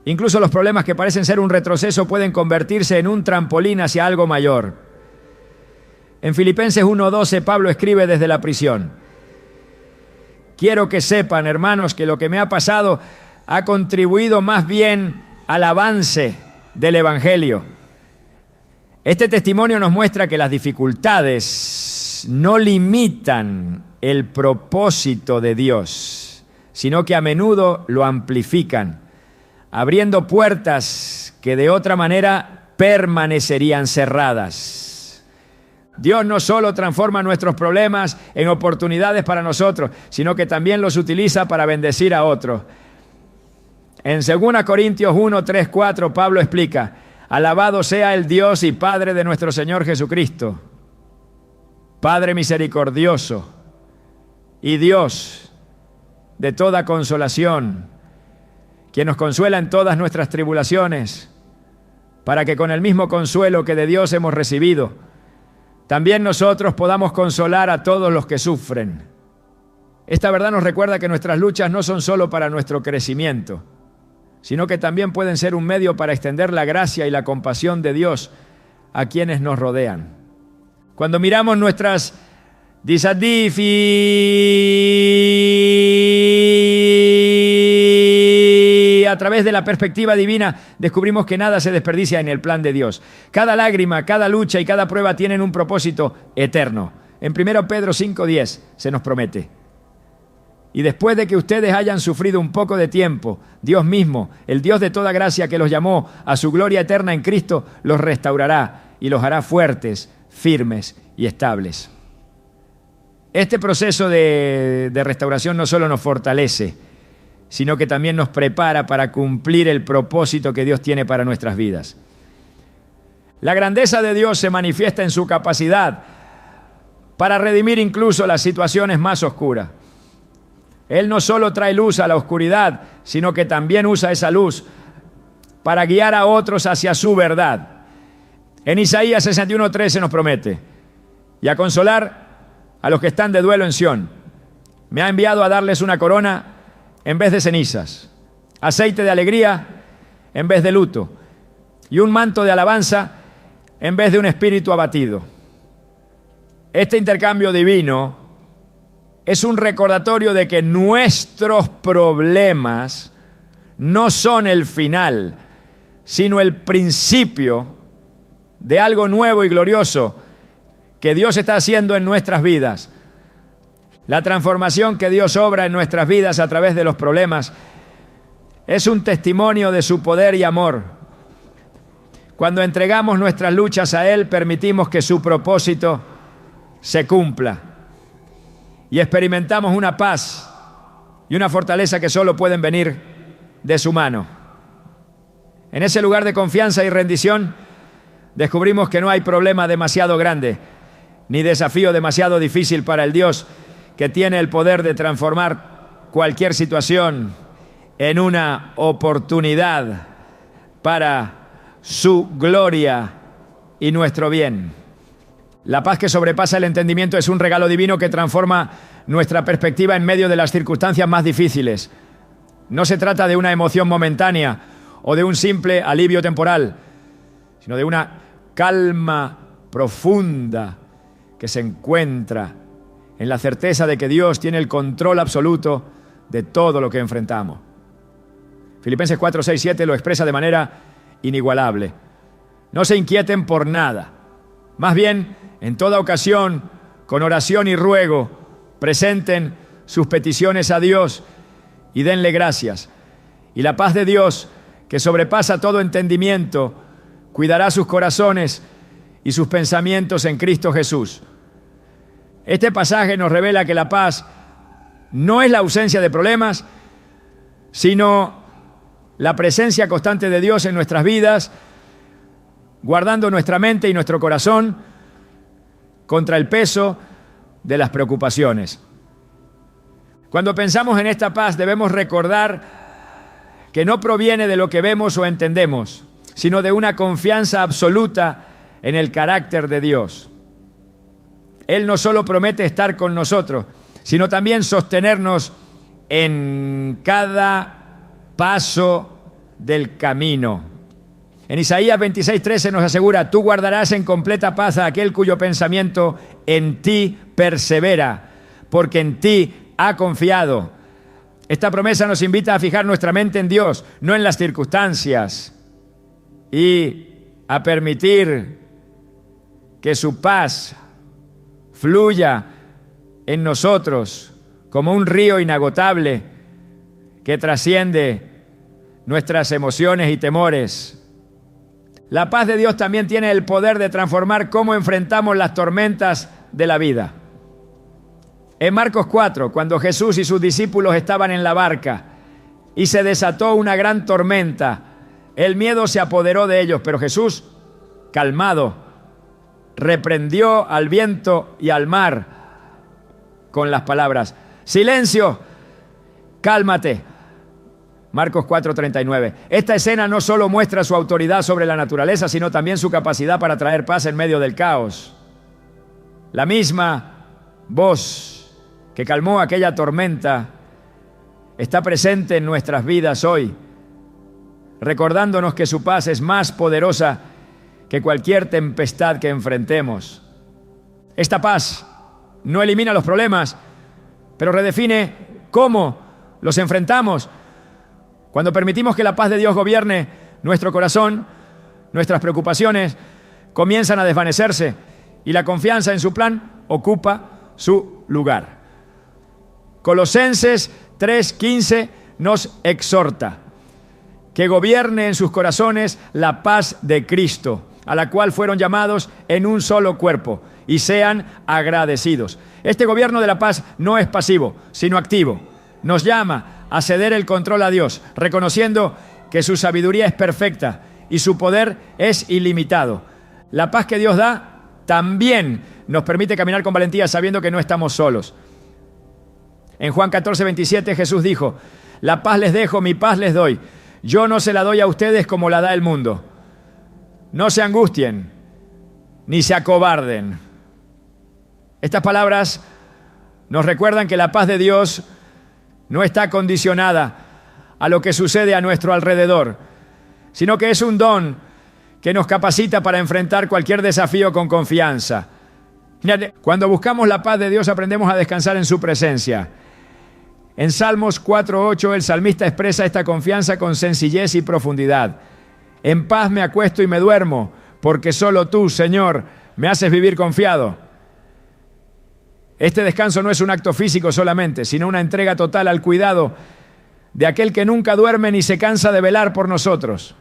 Incluso los problemas que parecen ser un retroceso pueden convertirse en un trampolín hacia algo mayor. En Filipenses 1:12, Pablo escribe desde la prisión: quiero que sepan, hermanos, que lo que me ha pasado ha contribuido más bien al avance del Evangelio. Este testimonio nos muestra que las dificultades no limitan el propósito de Dios, sino que a menudo lo amplifican, abriendo puertas que de otra manera permanecerían cerradas. Dios no solo transforma nuestros problemas en oportunidades para nosotros, sino que también los utiliza para bendecir a otros. En 2 Corintios 1, 3, 4, Pablo explica: alabado sea el Dios y Padre de nuestro Señor Jesucristo, Padre misericordioso y Dios de toda consolación, quien nos consuela en todas nuestras tribulaciones, para que con el mismo consuelo que de Dios hemos recibido, también nosotros podamos consolar a todos los que sufren. Esta verdad nos recuerda que nuestras luchas no son solo para nuestro crecimiento, sino que también pueden ser un medio para extender la gracia y la compasión de Dios a quienes nos rodean. Cuando miramos nuestras a través de la perspectiva divina, descubrimos que nada se desperdicia en el plan de Dios. Cada lágrima, cada lucha y cada prueba tienen un propósito eterno. En 1 Pedro 5:10 se nos promete: y después de que ustedes hayan sufrido un poco de tiempo, Dios mismo, el Dios de toda gracia que los llamó a su gloria eterna en Cristo, los restaurará y los hará fuertes, firmes y estables. Este proceso de restauración no solo nos fortalece, sino que también nos prepara para cumplir el propósito que Dios tiene para nuestras vidas. La grandeza de Dios se manifiesta en su capacidad para redimir incluso las situaciones más oscuras. Él no solo trae luz a la oscuridad, sino que también usa esa luz para guiar a otros hacia su verdad. En Isaías 61:13 nos promete: y a consolar a los que están de duelo en Sión. Me ha enviado a darles una corona en vez de cenizas, aceite de alegría en vez de luto, y un manto de alabanza en vez de un espíritu abatido. Este intercambio divino es un recordatorio de que nuestros problemas no son el final, sino el principio de algo nuevo y glorioso que Dios está haciendo en nuestras vidas. La transformación que Dios obra en nuestras vidas a través de los problemas es un testimonio de su poder y amor. Cuando entregamos nuestras luchas a Él, permitimos que su propósito se cumpla y experimentamos una paz y una fortaleza que solo pueden venir de su mano. En ese lugar de confianza y rendición, descubrimos que no hay problema demasiado grande, ni desafío demasiado difícil para el Dios que tiene el poder de transformar cualquier situación en una oportunidad para su gloria y nuestro bien. La paz que sobrepasa el entendimiento es un regalo divino que transforma nuestra perspectiva en medio de las circunstancias más difíciles. No se trata de una emoción momentánea o de un simple alivio temporal, sino de una calma profunda que se encuentra en la certeza de que Dios tiene el control absoluto de todo lo que enfrentamos. Filipenses 4, 6, 7 lo expresa de manera inigualable. No se inquieten por nada. Más bien, en toda ocasión, con oración y ruego, presenten sus peticiones a Dios y denle gracias. Y la paz de Dios, que sobrepasa todo entendimiento, cuidará sus corazones y sus pensamientos en Cristo Jesús. Este pasaje nos revela que la paz no es la ausencia de problemas, sino la presencia constante de Dios en nuestras vidas, guardando nuestra mente y nuestro corazón contra el peso de las preocupaciones. Cuando pensamos en esta paz, debemos recordar que no proviene de lo que vemos o entendemos, sino de una confianza absoluta en el carácter de Dios. Él no solo promete estar con nosotros, sino también sostenernos en cada paso del camino. En Isaías 26:13 nos asegura: tú guardarás en completa paz a aquel cuyo pensamiento en ti persevera, porque en ti ha confiado. Esta promesa nos invita a fijar nuestra mente en Dios, no en las circunstancias, y a permitir que su paz fluya en nosotros como un río inagotable que trasciende nuestras emociones y temores. La paz de Dios también tiene el poder de transformar cómo enfrentamos las tormentas de la vida. En Marcos 4, cuando Jesús y sus discípulos estaban en la barca y se desató una gran tormenta, el miedo se apoderó de ellos, pero Jesús, calmado, reprendió al viento y al mar con las palabras: silencio, cálmate. Marcos 4:39. Esta escena no solo muestra su autoridad sobre la naturaleza, sino también su capacidad para traer paz en medio del caos. La misma voz que calmó aquella tormenta está presente en nuestras vidas hoy, recordándonos que su paz es más poderosa que cualquier tempestad que enfrentemos. Esta paz no elimina los problemas, pero redefine cómo los enfrentamos. Cuando permitimos que la paz de Dios gobierne nuestro corazón, nuestras preocupaciones comienzan a desvanecerse y la confianza en su plan ocupa su lugar. Colosenses 3:15 nos exhorta que gobierne en sus corazones la paz de Cristo, a la cual fueron llamados en un solo cuerpo, y sean agradecidos. Este gobierno de la paz no es pasivo, sino activo. Nos llama a ceder el control a Dios, reconociendo que su sabiduría es perfecta y su poder es ilimitado. La paz que Dios da también nos permite caminar con valentía sabiendo que no estamos solos. En Juan 14:27 Jesús dijo: la paz les dejo, mi paz les doy. Yo no se la doy a ustedes como la da el mundo. No se angustien, ni se acobarden. Estas palabras nos recuerdan que la paz de Dios no está condicionada a lo que sucede a nuestro alrededor, sino que es un don que nos capacita para enfrentar cualquier desafío con confianza. Cuando buscamos la paz de Dios, aprendemos a descansar en su presencia. En Salmos 4:8 el salmista expresa esta confianza con sencillez y profundidad. En paz me acuesto y me duermo, porque solo tú, Señor, me haces vivir confiado. Este descanso no es un acto físico solamente, sino una entrega total al cuidado de aquel que nunca duerme ni se cansa de velar por nosotros.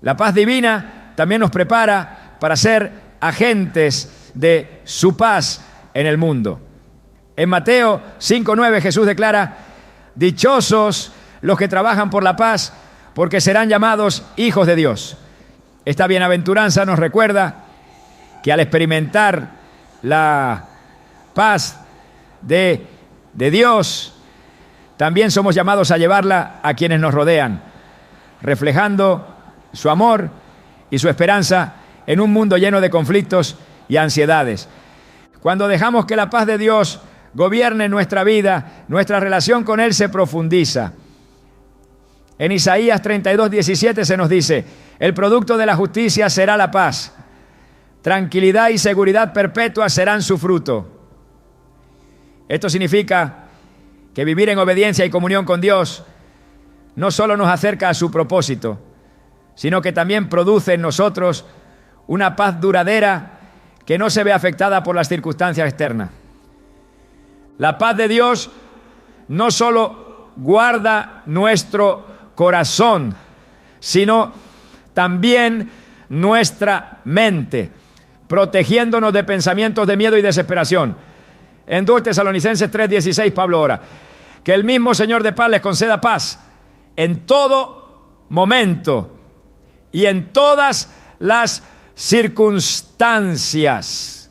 La paz divina también nos prepara para ser agentes de su paz en el mundo. En Mateo 5:9 Jesús declara: dichosos los que trabajan por la paz, porque serán llamados hijos de Dios. Esta bienaventuranza nos recuerda que al experimentar la paz de Dios, también somos llamados a llevarla a quienes nos rodean, reflejando su amor y su esperanza en un mundo lleno de conflictos y ansiedades. Cuando dejamos que la paz de Dios gobierne nuestra vida, nuestra relación con Él se profundiza. En Isaías 32:17 se nos dice: el producto de la justicia será la paz. Tranquilidad y seguridad perpetua serán su fruto. Esto significa que vivir en obediencia y comunión con Dios no solo nos acerca a su propósito, sino que también produce en nosotros una paz duradera que no se ve afectada por las circunstancias externas. La paz de Dios no solo guarda nuestro corazón, sino también nuestra mente, protegiéndonos de pensamientos de miedo y desesperación. En 2 Tesalonicenses 3:16 Pablo ora: que el mismo Señor de paz les conceda paz en todo momento y en todas las circunstancias.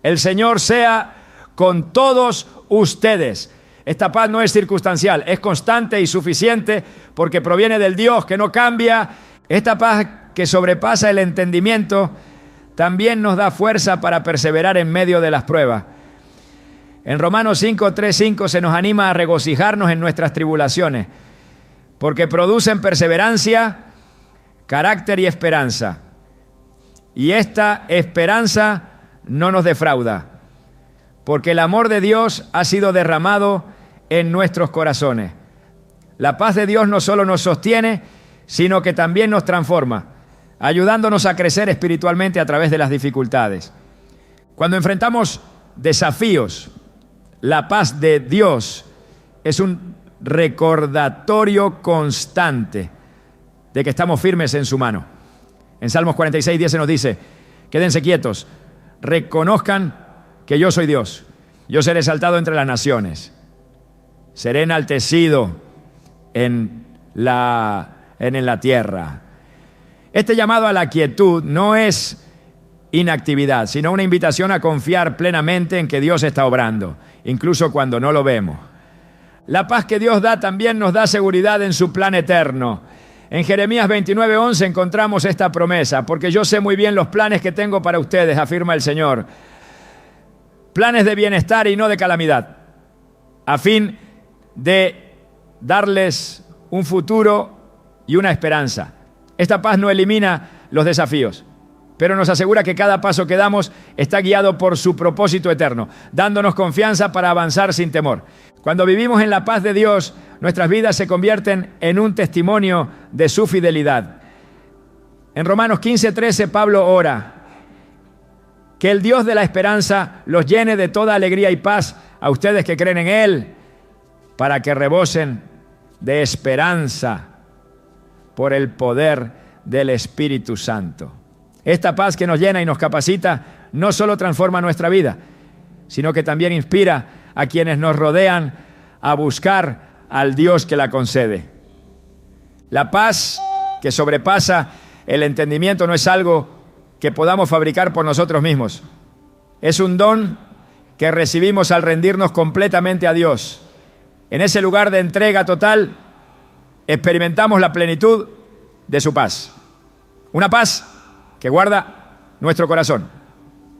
El Señor sea con todos ustedes. Esta paz no es circunstancial, es constante y suficiente porque proviene del Dios que no cambia. Esta paz que sobrepasa el entendimiento también nos da fuerza para perseverar en medio de las pruebas. En Romanos 5:3-5 se nos anima a regocijarnos en nuestras tribulaciones, porque producen perseverancia, carácter y esperanza. Y esta esperanza no nos defrauda, porque el amor de Dios ha sido derramado en nuestros corazones. La paz de Dios no solo nos sostiene, sino que también nos transforma, ayudándonos a crecer espiritualmente a través de las dificultades. Cuando enfrentamos desafíos, la paz de Dios es un recordatorio constante de que estamos firmes en su mano. En Salmos 46:10 se nos dice: quédense quietos, reconozcan que yo soy Dios, yo seré exaltado entre las naciones, seré enaltecido en la tierra. Este llamado a la quietud no es inactividad, sino una invitación a confiar plenamente en que Dios está obrando, incluso cuando no lo vemos. La paz que Dios da también nos da seguridad en su plan eterno. En Jeremías 29:11 encontramos esta promesa: porque yo sé muy bien los planes que tengo para ustedes, afirma el Señor, planes de bienestar y no de calamidad, a fin de darles un futuro y una esperanza. Esta paz no elimina los desafíos, pero nos asegura que cada paso que damos está guiado por su propósito eterno, dándonos confianza para avanzar sin temor. Cuando vivimos en la paz de Dios, nuestras vidas se convierten en un testimonio de su fidelidad. En Romanos 15:13 Pablo ora: que el Dios de la esperanza los llene de toda alegría y paz a ustedes que creen en Él, para que rebosen de esperanza por el poder del Espíritu Santo. Esta paz que nos llena y nos capacita no solo transforma nuestra vida, sino que también inspira a quienes nos rodean a buscar al Dios que la concede. La paz que sobrepasa el entendimiento no es algo que podamos fabricar por nosotros mismos. Es un don que recibimos al rendirnos completamente a Dios. En ese lugar de entrega total, experimentamos la plenitud de su paz. Una paz que guarda nuestro corazón,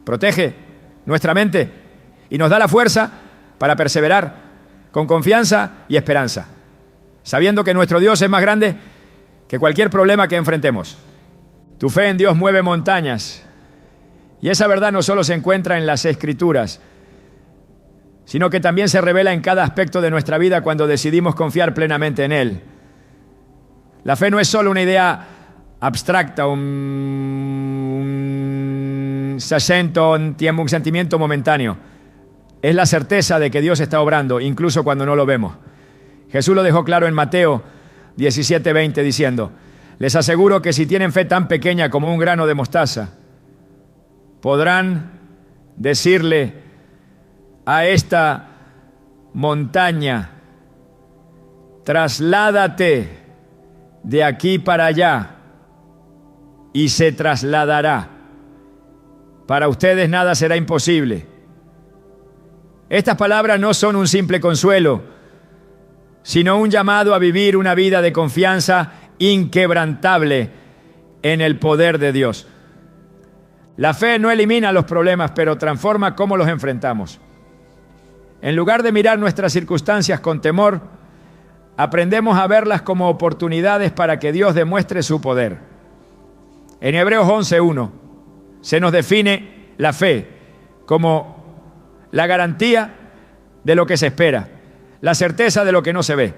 protege nuestra mente y nos da la fuerza para perseverar con confianza y esperanza, sabiendo que nuestro Dios es más grande que cualquier problema que enfrentemos. Tu fe en Dios mueve montañas, y esa verdad no solo se encuentra en las Escrituras, sino que también se revela en cada aspecto de nuestra vida cuando decidimos confiar plenamente en Él. La fe no es solo una idea abstracta, un sentimiento momentáneo. Es la certeza de que Dios está obrando, incluso cuando no lo vemos. Jesús lo dejó claro en Mateo 17:20, diciendo: les aseguro que si tienen fe tan pequeña como un grano de mostaza, podrán decirle a esta montaña: trasládate de aquí para allá, y se trasladará. Para ustedes nada será imposible. Estas palabras no son un simple consuelo, sino un llamado a vivir una vida de confianza inquebrantable en el poder de Dios. La fe no elimina los problemas, pero transforma cómo los enfrentamos. En lugar de mirar nuestras circunstancias con temor, aprendemos a verlas como oportunidades para que Dios demuestre su poder. En Hebreos 11:1 se nos define la fe como la garantía de lo que se espera, la certeza de lo que no se ve.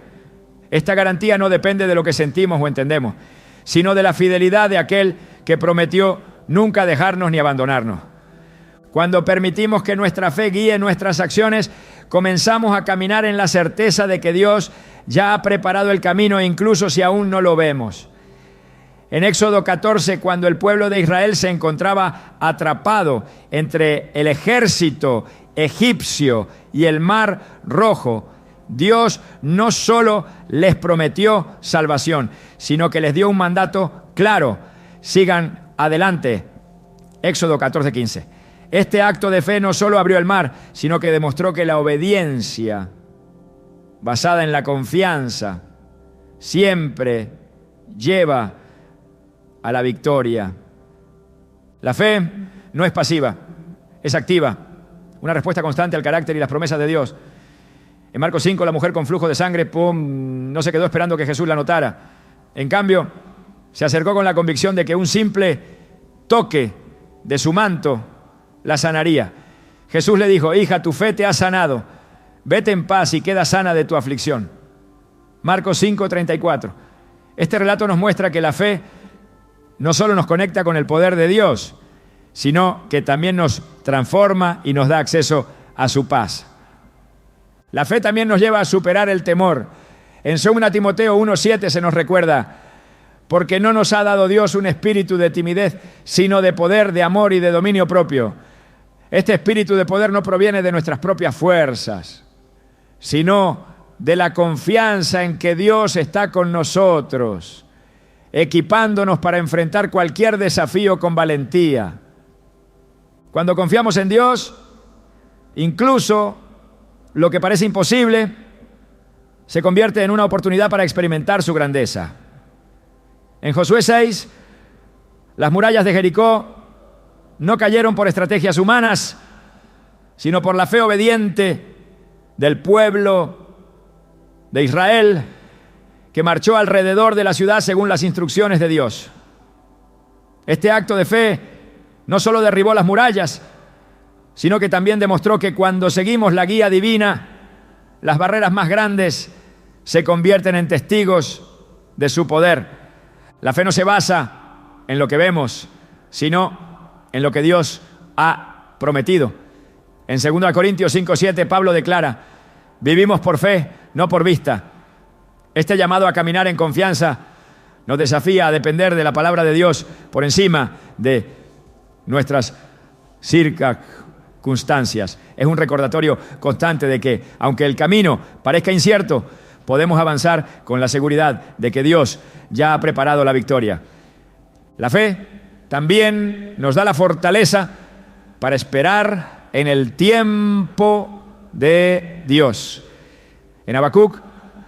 Esta garantía no depende de lo que sentimos o entendemos, sino de la fidelidad de aquel que prometió nunca dejarnos ni abandonarnos. Cuando permitimos que nuestra fe guíe nuestras acciones, comenzamos a caminar en la certeza de que Dios ya ha preparado el camino, incluso si aún no lo vemos. En Éxodo 14, cuando el pueblo de Israel se encontraba atrapado entre el ejército egipcio y el Mar Rojo, Dios no solo les prometió salvación, sino que les dio un mandato claro: sigan adelante. Éxodo 14:15. Este acto de fe no solo abrió el mar, sino que demostró que la obediencia basada en la confianza siempre lleva a la victoria. La fe no es pasiva, es activa, una respuesta constante al carácter y las promesas de Dios. En Marcos 5, la mujer con flujo de sangre, no se quedó esperando que Jesús la notara. En cambio, se acercó con la convicción de que un simple toque de su manto la sanaría. Jesús le dijo: hija, tu fe te ha sanado, vete en paz y queda sana de tu aflicción. Marcos 5:34. Este relato nos muestra que la fe no solo nos conecta con el poder de Dios, sino que también nos transforma y nos da acceso a su paz. La fe también nos lleva a superar el temor. En 2 Timoteo 1:7 se nos recuerda: porque no nos ha dado Dios un espíritu de timidez, sino de poder, de amor y de dominio propio. Este espíritu de poder no proviene de nuestras propias fuerzas, sino de la confianza en que Dios está con nosotros, equipándonos para enfrentar cualquier desafío con valentía. Cuando confiamos en Dios, incluso lo que parece imposible se convierte en una oportunidad para experimentar su grandeza. En Josué 6, las murallas de Jericó no cayeron por estrategias humanas, sino por la fe obediente del pueblo de Israel, que marchó alrededor de la ciudad según las instrucciones de Dios. Este acto de fe no solo derribó las murallas, sino que también demostró que cuando seguimos la guía divina, las barreras más grandes se convierten en testigos de su poder. La fe no se basa en lo que vemos, sino en lo que Dios ha prometido. En 2 Corintios 5:7, Pablo declara: vivimos por fe, no por vista. Este llamado a caminar en confianza nos desafía a depender de la palabra de Dios por encima de nuestras circunstancias. Es un recordatorio constante de que, aunque el camino parezca incierto, podemos avanzar con la seguridad de que Dios ya ha preparado la victoria. La fe también nos da la fortaleza para esperar en el tiempo de Dios. En Habacuc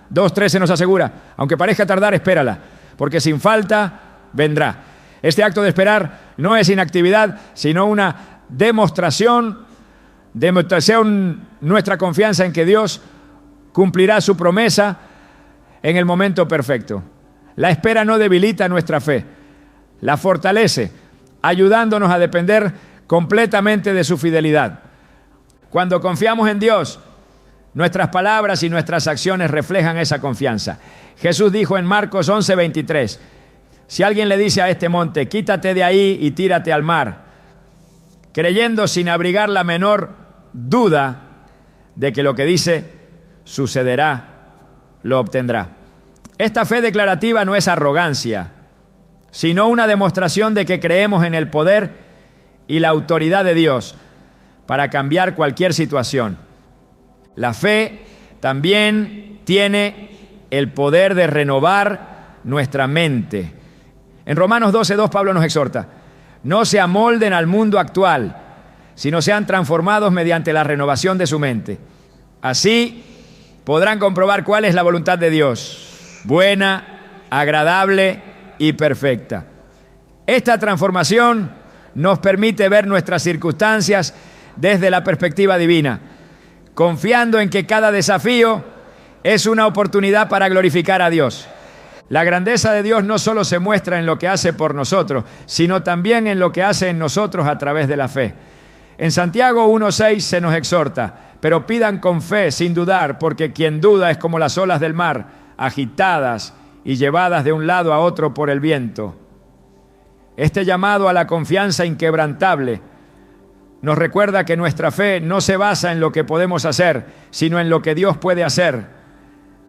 2:13 nos asegura, aunque parezca tardar, espérala, porque sin falta vendrá. Este acto de esperar no es inactividad, sino una demostración nuestra confianza en que Dios cumplirá su promesa en el momento perfecto. La espera no debilita nuestra fe, la fortalece, ayudándonos a depender completamente de su fidelidad. Cuando confiamos en Dios, nuestras palabras y nuestras acciones reflejan esa confianza. Jesús dijo en Marcos 11:23, si alguien le dice a este monte, quítate de ahí y tírate al mar, creyendo sin abrigar la menor duda de que lo que dice sucederá, lo obtendrá. Esta fe declarativa no es arrogancia, sino una demostración de que creemos en el poder y la autoridad de Dios para cambiar cualquier situación. La fe también tiene el poder de renovar nuestra mente. En Romanos 12:2 Pablo nos exhorta, no se amolden al mundo actual, sino sean transformados mediante la renovación de su mente. Así podrán comprobar cuál es la voluntad de Dios, buena, agradable y perfecta. Esta transformación nos permite ver nuestras circunstancias desde la perspectiva divina, confiando en que cada desafío es una oportunidad para glorificar a Dios. La grandeza de Dios no solo se muestra en lo que hace por nosotros, sino también en lo que hace en nosotros a través de la fe. En Santiago 1:6 se nos exhorta, pero pidan con fe, sin dudar, porque quien duda es como las olas del mar, agitadas y llevadas de un lado a otro por el viento. Este llamado a la confianza inquebrantable nos recuerda que nuestra fe no se basa en lo que podemos hacer, sino en lo que Dios puede hacer.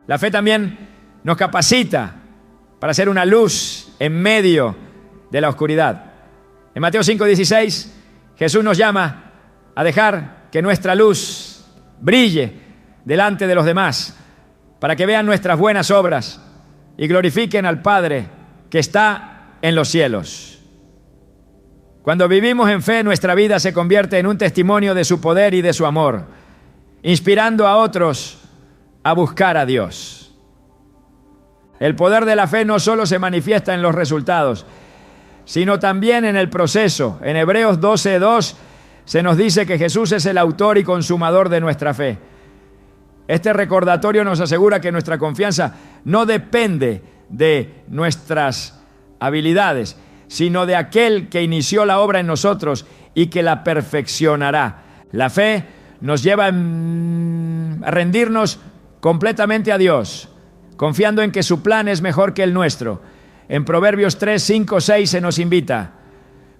La fe también nos capacita para ser una luz en medio de la oscuridad. En Mateo 5:16, Jesús nos llama a dejar que nuestra luz brille delante de los demás, para que vean nuestras buenas obras y glorifiquen al Padre que está en los cielos. Cuando vivimos en fe, nuestra vida se convierte en un testimonio de su poder y de su amor, inspirando a otros a buscar a Dios. El poder de la fe no solo se manifiesta en los resultados, sino también en el proceso. En Hebreos 12:2 se nos dice que Jesús es el autor y consumador de nuestra fe. Este recordatorio nos asegura que nuestra confianza no depende de nuestras habilidades, sino de aquel que inició la obra en nosotros y que la perfeccionará. La fe nos lleva a rendirnos completamente a Dios, confiando en que su plan es mejor que el nuestro. En Proverbios 3, 5, 6 se nos invita,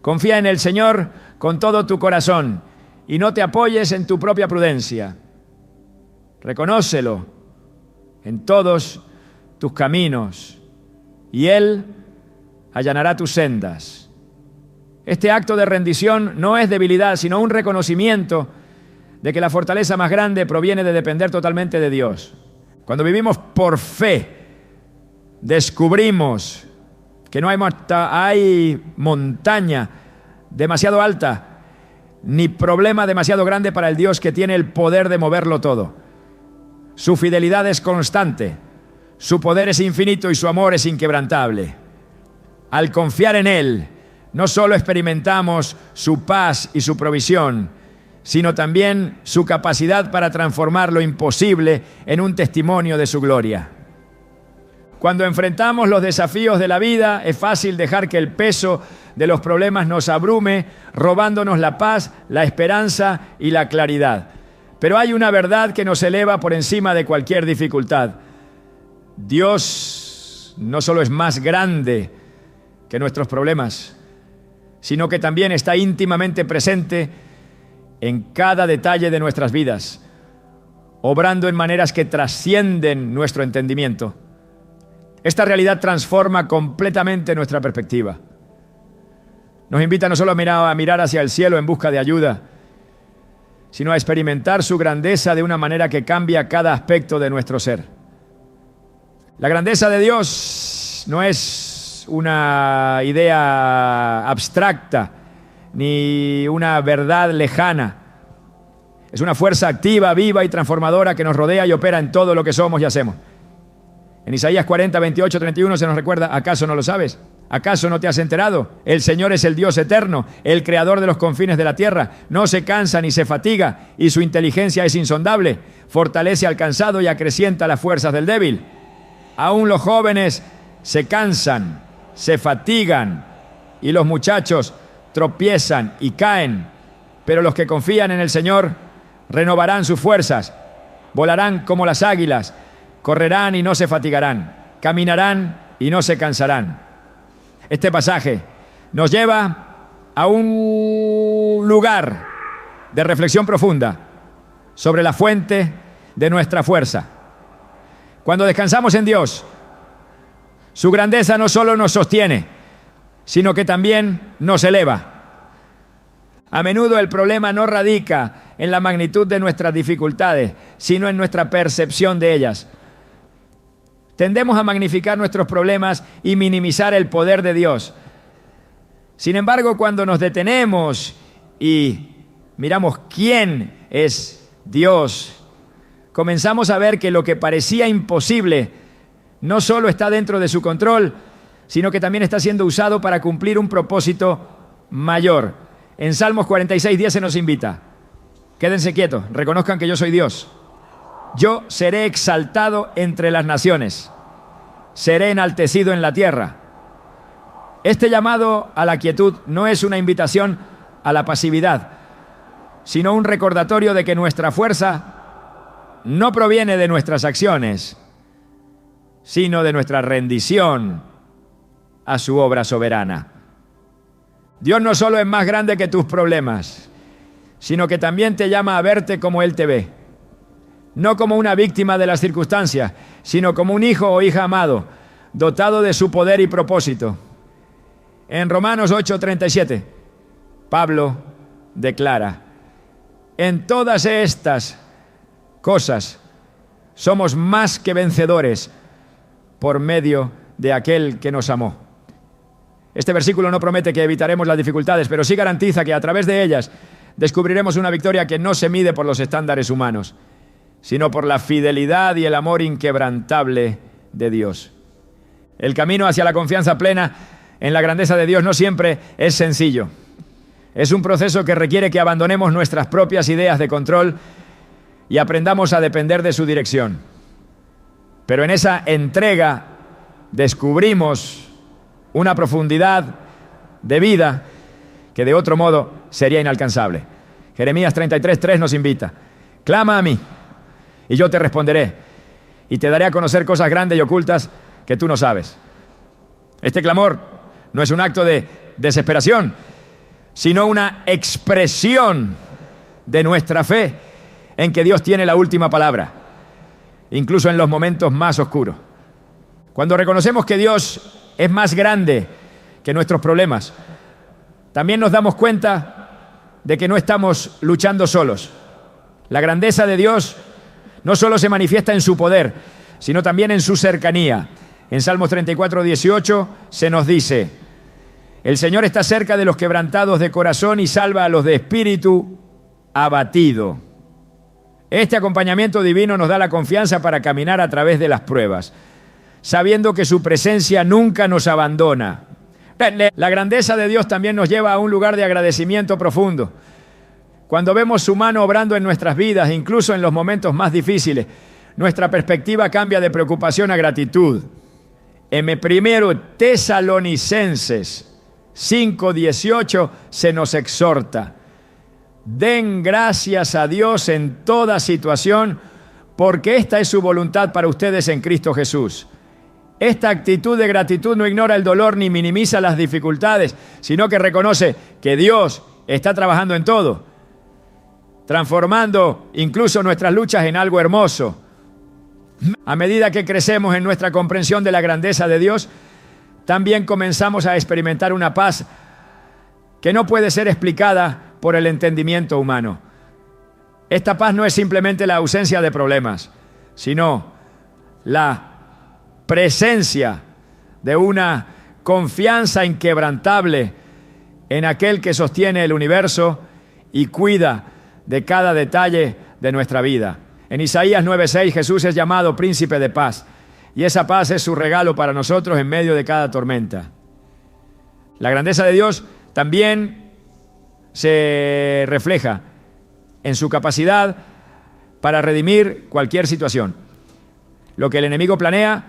confía en el Señor con todo tu corazón y no te apoyes en tu propia prudencia. Reconócelo en todos tus caminos y Él allanará tus sendas. Este acto de rendición no es debilidad, sino un reconocimiento de que la fortaleza más grande proviene de depender totalmente de Dios. Cuando vivimos por fe, descubrimos que no hay montaña demasiado alta, ni problema demasiado grande para el Dios que tiene el poder de moverlo todo. Su fidelidad es constante, su poder es infinito y su amor es inquebrantable. Al confiar en Él, no solo experimentamos su paz y su provisión, sino también su capacidad para transformar lo imposible en un testimonio de su gloria. Cuando enfrentamos los desafíos de la vida, es fácil dejar que el peso de los problemas nos abrume, robándonos la paz, la esperanza y la claridad. Pero hay una verdad que nos eleva por encima de cualquier dificultad. Dios no solo es más grande que nuestros problemas, sino que también está íntimamente presente en cada detalle de nuestras vidas, obrando en maneras que trascienden nuestro entendimiento. Esta realidad transforma completamente nuestra perspectiva. Nos invita no solo a mirar hacia el cielo en busca de ayuda, sino a experimentar su grandeza de una manera que cambia cada aspecto de nuestro ser. La grandeza de Dios no es una idea abstracta ni una verdad lejana. Es una fuerza activa, viva y transformadora que nos rodea y opera en todo lo que somos y hacemos. En Isaías 40, 28, 31 se nos recuerda: ¿acaso no lo sabes? ¿Acaso no te has enterado? El Señor es el Dios eterno, el creador de los confines de la tierra. No se cansa ni se fatiga, y su inteligencia es insondable. Fortalece al cansado y acrecienta las fuerzas del débil. Aún los jóvenes se cansan, se fatigan, y los muchachos tropiezan y caen. Pero los que confían en el Señor renovarán sus fuerzas, volarán como las águilas, correrán y no se fatigarán, caminarán y no se cansarán. Este pasaje nos lleva a un lugar de reflexión profunda sobre la fuente de nuestra fuerza. Cuando descansamos en Dios, su grandeza no solo nos sostiene, sino que también nos eleva. A menudo el problema no radica en la magnitud de nuestras dificultades, sino en nuestra percepción de ellas. Tendemos a magnificar nuestros problemas y minimizar el poder de Dios. Sin embargo, cuando nos detenemos y miramos quién es Dios, comenzamos a ver que lo que parecía imposible no solo está dentro de su control, sino que también está siendo usado para cumplir un propósito mayor. En Salmos 46:10 se nos invita: quédense quietos, reconozcan que yo soy Dios. Yo seré exaltado entre las naciones, seré enaltecido en la tierra. Este llamado a la quietud no es una invitación a la pasividad, sino un recordatorio de que nuestra fuerza no proviene de nuestras acciones, sino de nuestra rendición a su obra soberana. Dios no solo es más grande que tus problemas, sino que también te llama a verte como Él te ve. No como una víctima de las circunstancias, sino como un hijo o hija amado, dotado de su poder y propósito. En Romanos 8:37, Pablo declara: en todas estas cosas somos más que vencedores por medio de aquel que nos amó. Este versículo no promete que evitaremos las dificultades, pero sí garantiza que a través de ellas descubriremos una victoria que no se mide por los estándares humanos, sino por la fidelidad y el amor inquebrantable de Dios. El camino hacia la confianza plena en la grandeza de Dios no siempre es sencillo. Es un proceso que requiere que abandonemos nuestras propias ideas de control y aprendamos a depender de su dirección. Pero en esa entrega descubrimos una profundidad de vida que de otro modo sería inalcanzable. Jeremías 33:3 nos invita: clama a mí y yo te responderé y te daré a conocer cosas grandes y ocultas que tú no sabes. Este clamor no es un acto de desesperación, sino una expresión de nuestra fe en que Dios tiene la última palabra, incluso en los momentos más oscuros. Cuando reconocemos que Dios es más grande que nuestros problemas, también nos damos cuenta de que no estamos luchando solos. La grandeza de Dios no solo se manifiesta en su poder, sino también en su cercanía. En Salmos 34:18 se nos dice: el Señor está cerca de los quebrantados de corazón y salva a los de espíritu abatido. Este acompañamiento divino nos da la confianza para caminar a través de las pruebas, sabiendo que su presencia nunca nos abandona. La grandeza de Dios también nos lleva a un lugar de agradecimiento profundo. Cuando vemos su mano obrando en nuestras vidas, incluso en los momentos más difíciles, nuestra perspectiva cambia de preocupación a gratitud. En 1 Tesalonicenses 5:18 se nos exhorta: den gracias a Dios en toda situación, porque esta es su voluntad para ustedes en Cristo Jesús. Esta actitud de gratitud no ignora el dolor ni minimiza las dificultades, sino que reconoce que Dios está trabajando en todo, transformando incluso nuestras luchas en algo hermoso. A medida que crecemos en nuestra comprensión de la grandeza de Dios, también comenzamos a experimentar una paz que no puede ser explicada por el entendimiento humano. Esta paz no es simplemente la ausencia de problemas, sino la presencia de una confianza inquebrantable en aquel que sostiene el universo y cuida de cada detalle de nuestra vida. En Isaías 9:6 Jesús es llamado príncipe de paz, y esa paz es su regalo para nosotros en medio de cada tormenta. La grandeza de Dios también se refleja en su capacidad para redimir cualquier situación. Lo que el enemigo planea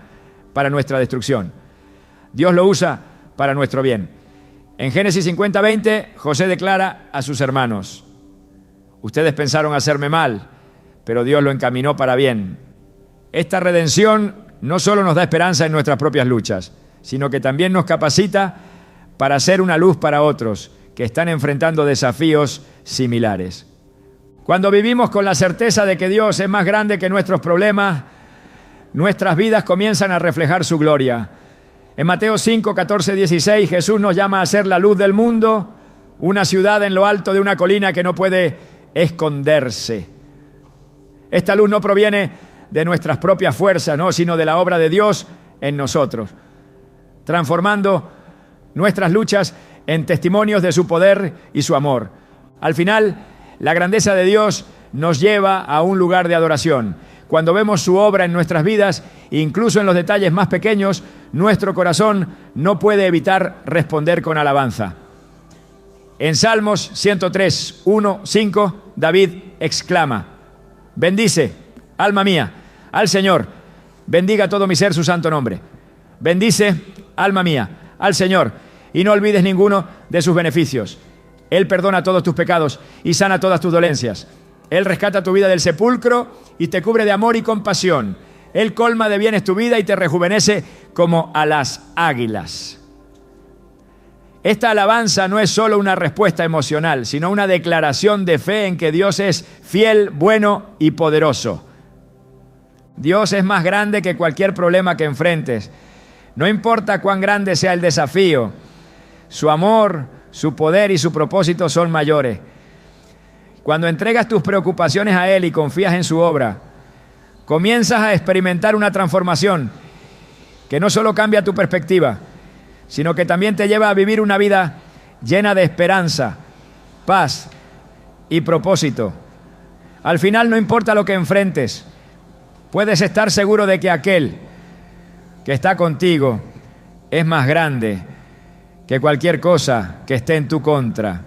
para nuestra destrucción, Dios lo usa para nuestro bien. En Génesis 50:20, José declara a sus hermanos: ustedes pensaron hacerme mal, pero Dios lo encaminó para bien. Esta redención no solo nos da esperanza en nuestras propias luchas, sino que también nos capacita para ser una luz para otros que están enfrentando desafíos similares. Cuando vivimos con la certeza de que Dios es más grande que nuestros problemas, nuestras vidas comienzan a reflejar su gloria. En Mateo 5, 14, 16, Jesús nos llama a ser la luz del mundo, una ciudad en lo alto de una colina que no puede esconderse. Esta luz no proviene de nuestras propias fuerzas, ¿no?, sino de la obra de Dios en nosotros, transformando nuestras luchas en testimonios de su poder y su amor. Al final, la grandeza de Dios nos lleva a un lugar de adoración. Cuando vemos su obra en nuestras vidas, incluso en los detalles más pequeños, nuestro corazón no puede evitar responder con alabanza. En Salmos 103, 1, 5, David exclama: bendice, alma mía, al Señor, bendiga todo mi ser su santo nombre. Bendice, alma mía, al Señor, y no olvides ninguno de sus beneficios. Él perdona todos tus pecados y sana todas tus dolencias. Él rescata tu vida del sepulcro y te cubre de amor y compasión. Él colma de bienes tu vida y te rejuvenece como a las águilas. Esta alabanza no es solo una respuesta emocional, sino una declaración de fe en que Dios es fiel, bueno y poderoso. Dios es más grande que cualquier problema que enfrentes. No importa cuán grande sea el desafío, su amor, su poder y su propósito son mayores. Cuando entregas tus preocupaciones a Él y confías en su obra, comienzas a experimentar una transformación que no solo cambia tu perspectiva, sino que también te lleva a vivir una vida llena de esperanza, paz y propósito. Al final, no importa lo que enfrentes, puedes estar seguro de que aquel que está contigo es más grande que cualquier cosa que esté en tu contra.